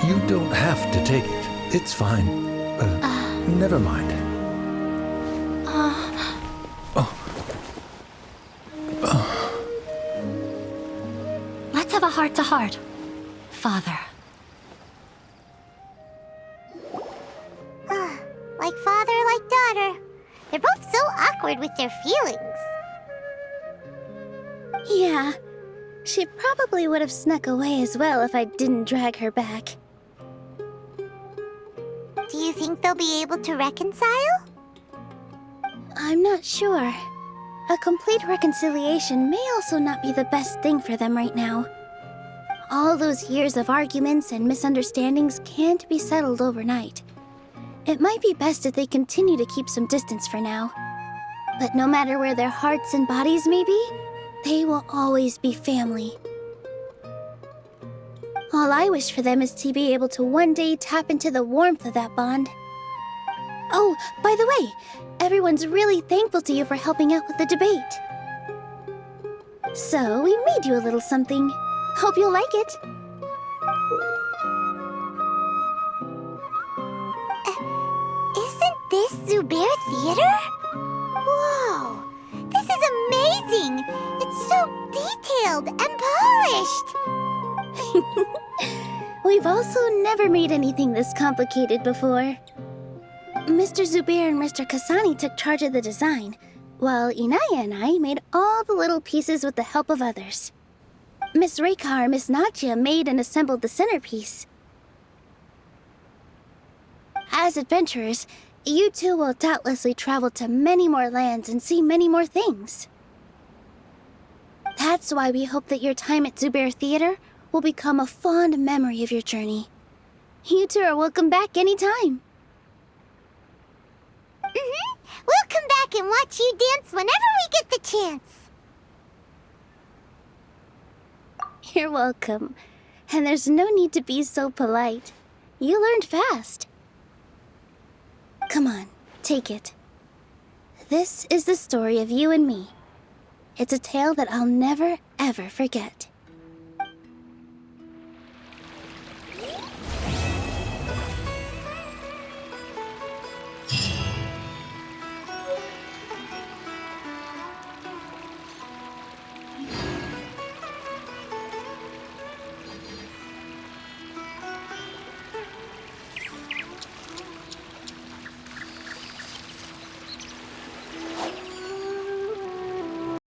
Speaker 12: You don't have to take it. It's fine. Never mind.
Speaker 10: Let's have a heart-to-heart, Father.
Speaker 2: Like father, like daughter. They're both so awkward with their feelings.
Speaker 1: Yeah, she probably would have snuck away as well if I didn't drag her back.
Speaker 2: Do you think they'll be able to reconcile?
Speaker 1: I'm not sure. A complete reconciliation may also not be the best thing for them right now. All those years of arguments and misunderstandings can't be settled overnight. It might be best if they continue to keep some distance for now. But no matter where their hearts and bodies may be, they will always be family. All I wish for them is to be able to one day tap into the warmth of that bond. Oh, by the way, everyone's really thankful to you for helping out with the debate. So, we made you a little something. Hope you'll like it.
Speaker 2: Isn't this Zubair Theater? Whoa! This is amazing! It's so detailed and polished!
Speaker 1: We've also never made anything this complicated before. Mr. Zubair and Mr. Kasani took charge of the design, while Inaya and I made all the little pieces with the help of others. Miss Reika or Miss Nadia made and assembled the centerpiece. As adventurers, you two will doubtlessly travel to many more lands and see many more things. That's why we hope that your time at Zubair Theater will become a fond memory of your journey. You two are welcome back anytime.
Speaker 2: We'll come back and watch you dance whenever we get the chance.
Speaker 1: You're welcome. And there's no need to be so polite. You learned fast. Come on, take it. This is the story of you and me. It's a tale that I'll never, ever forget.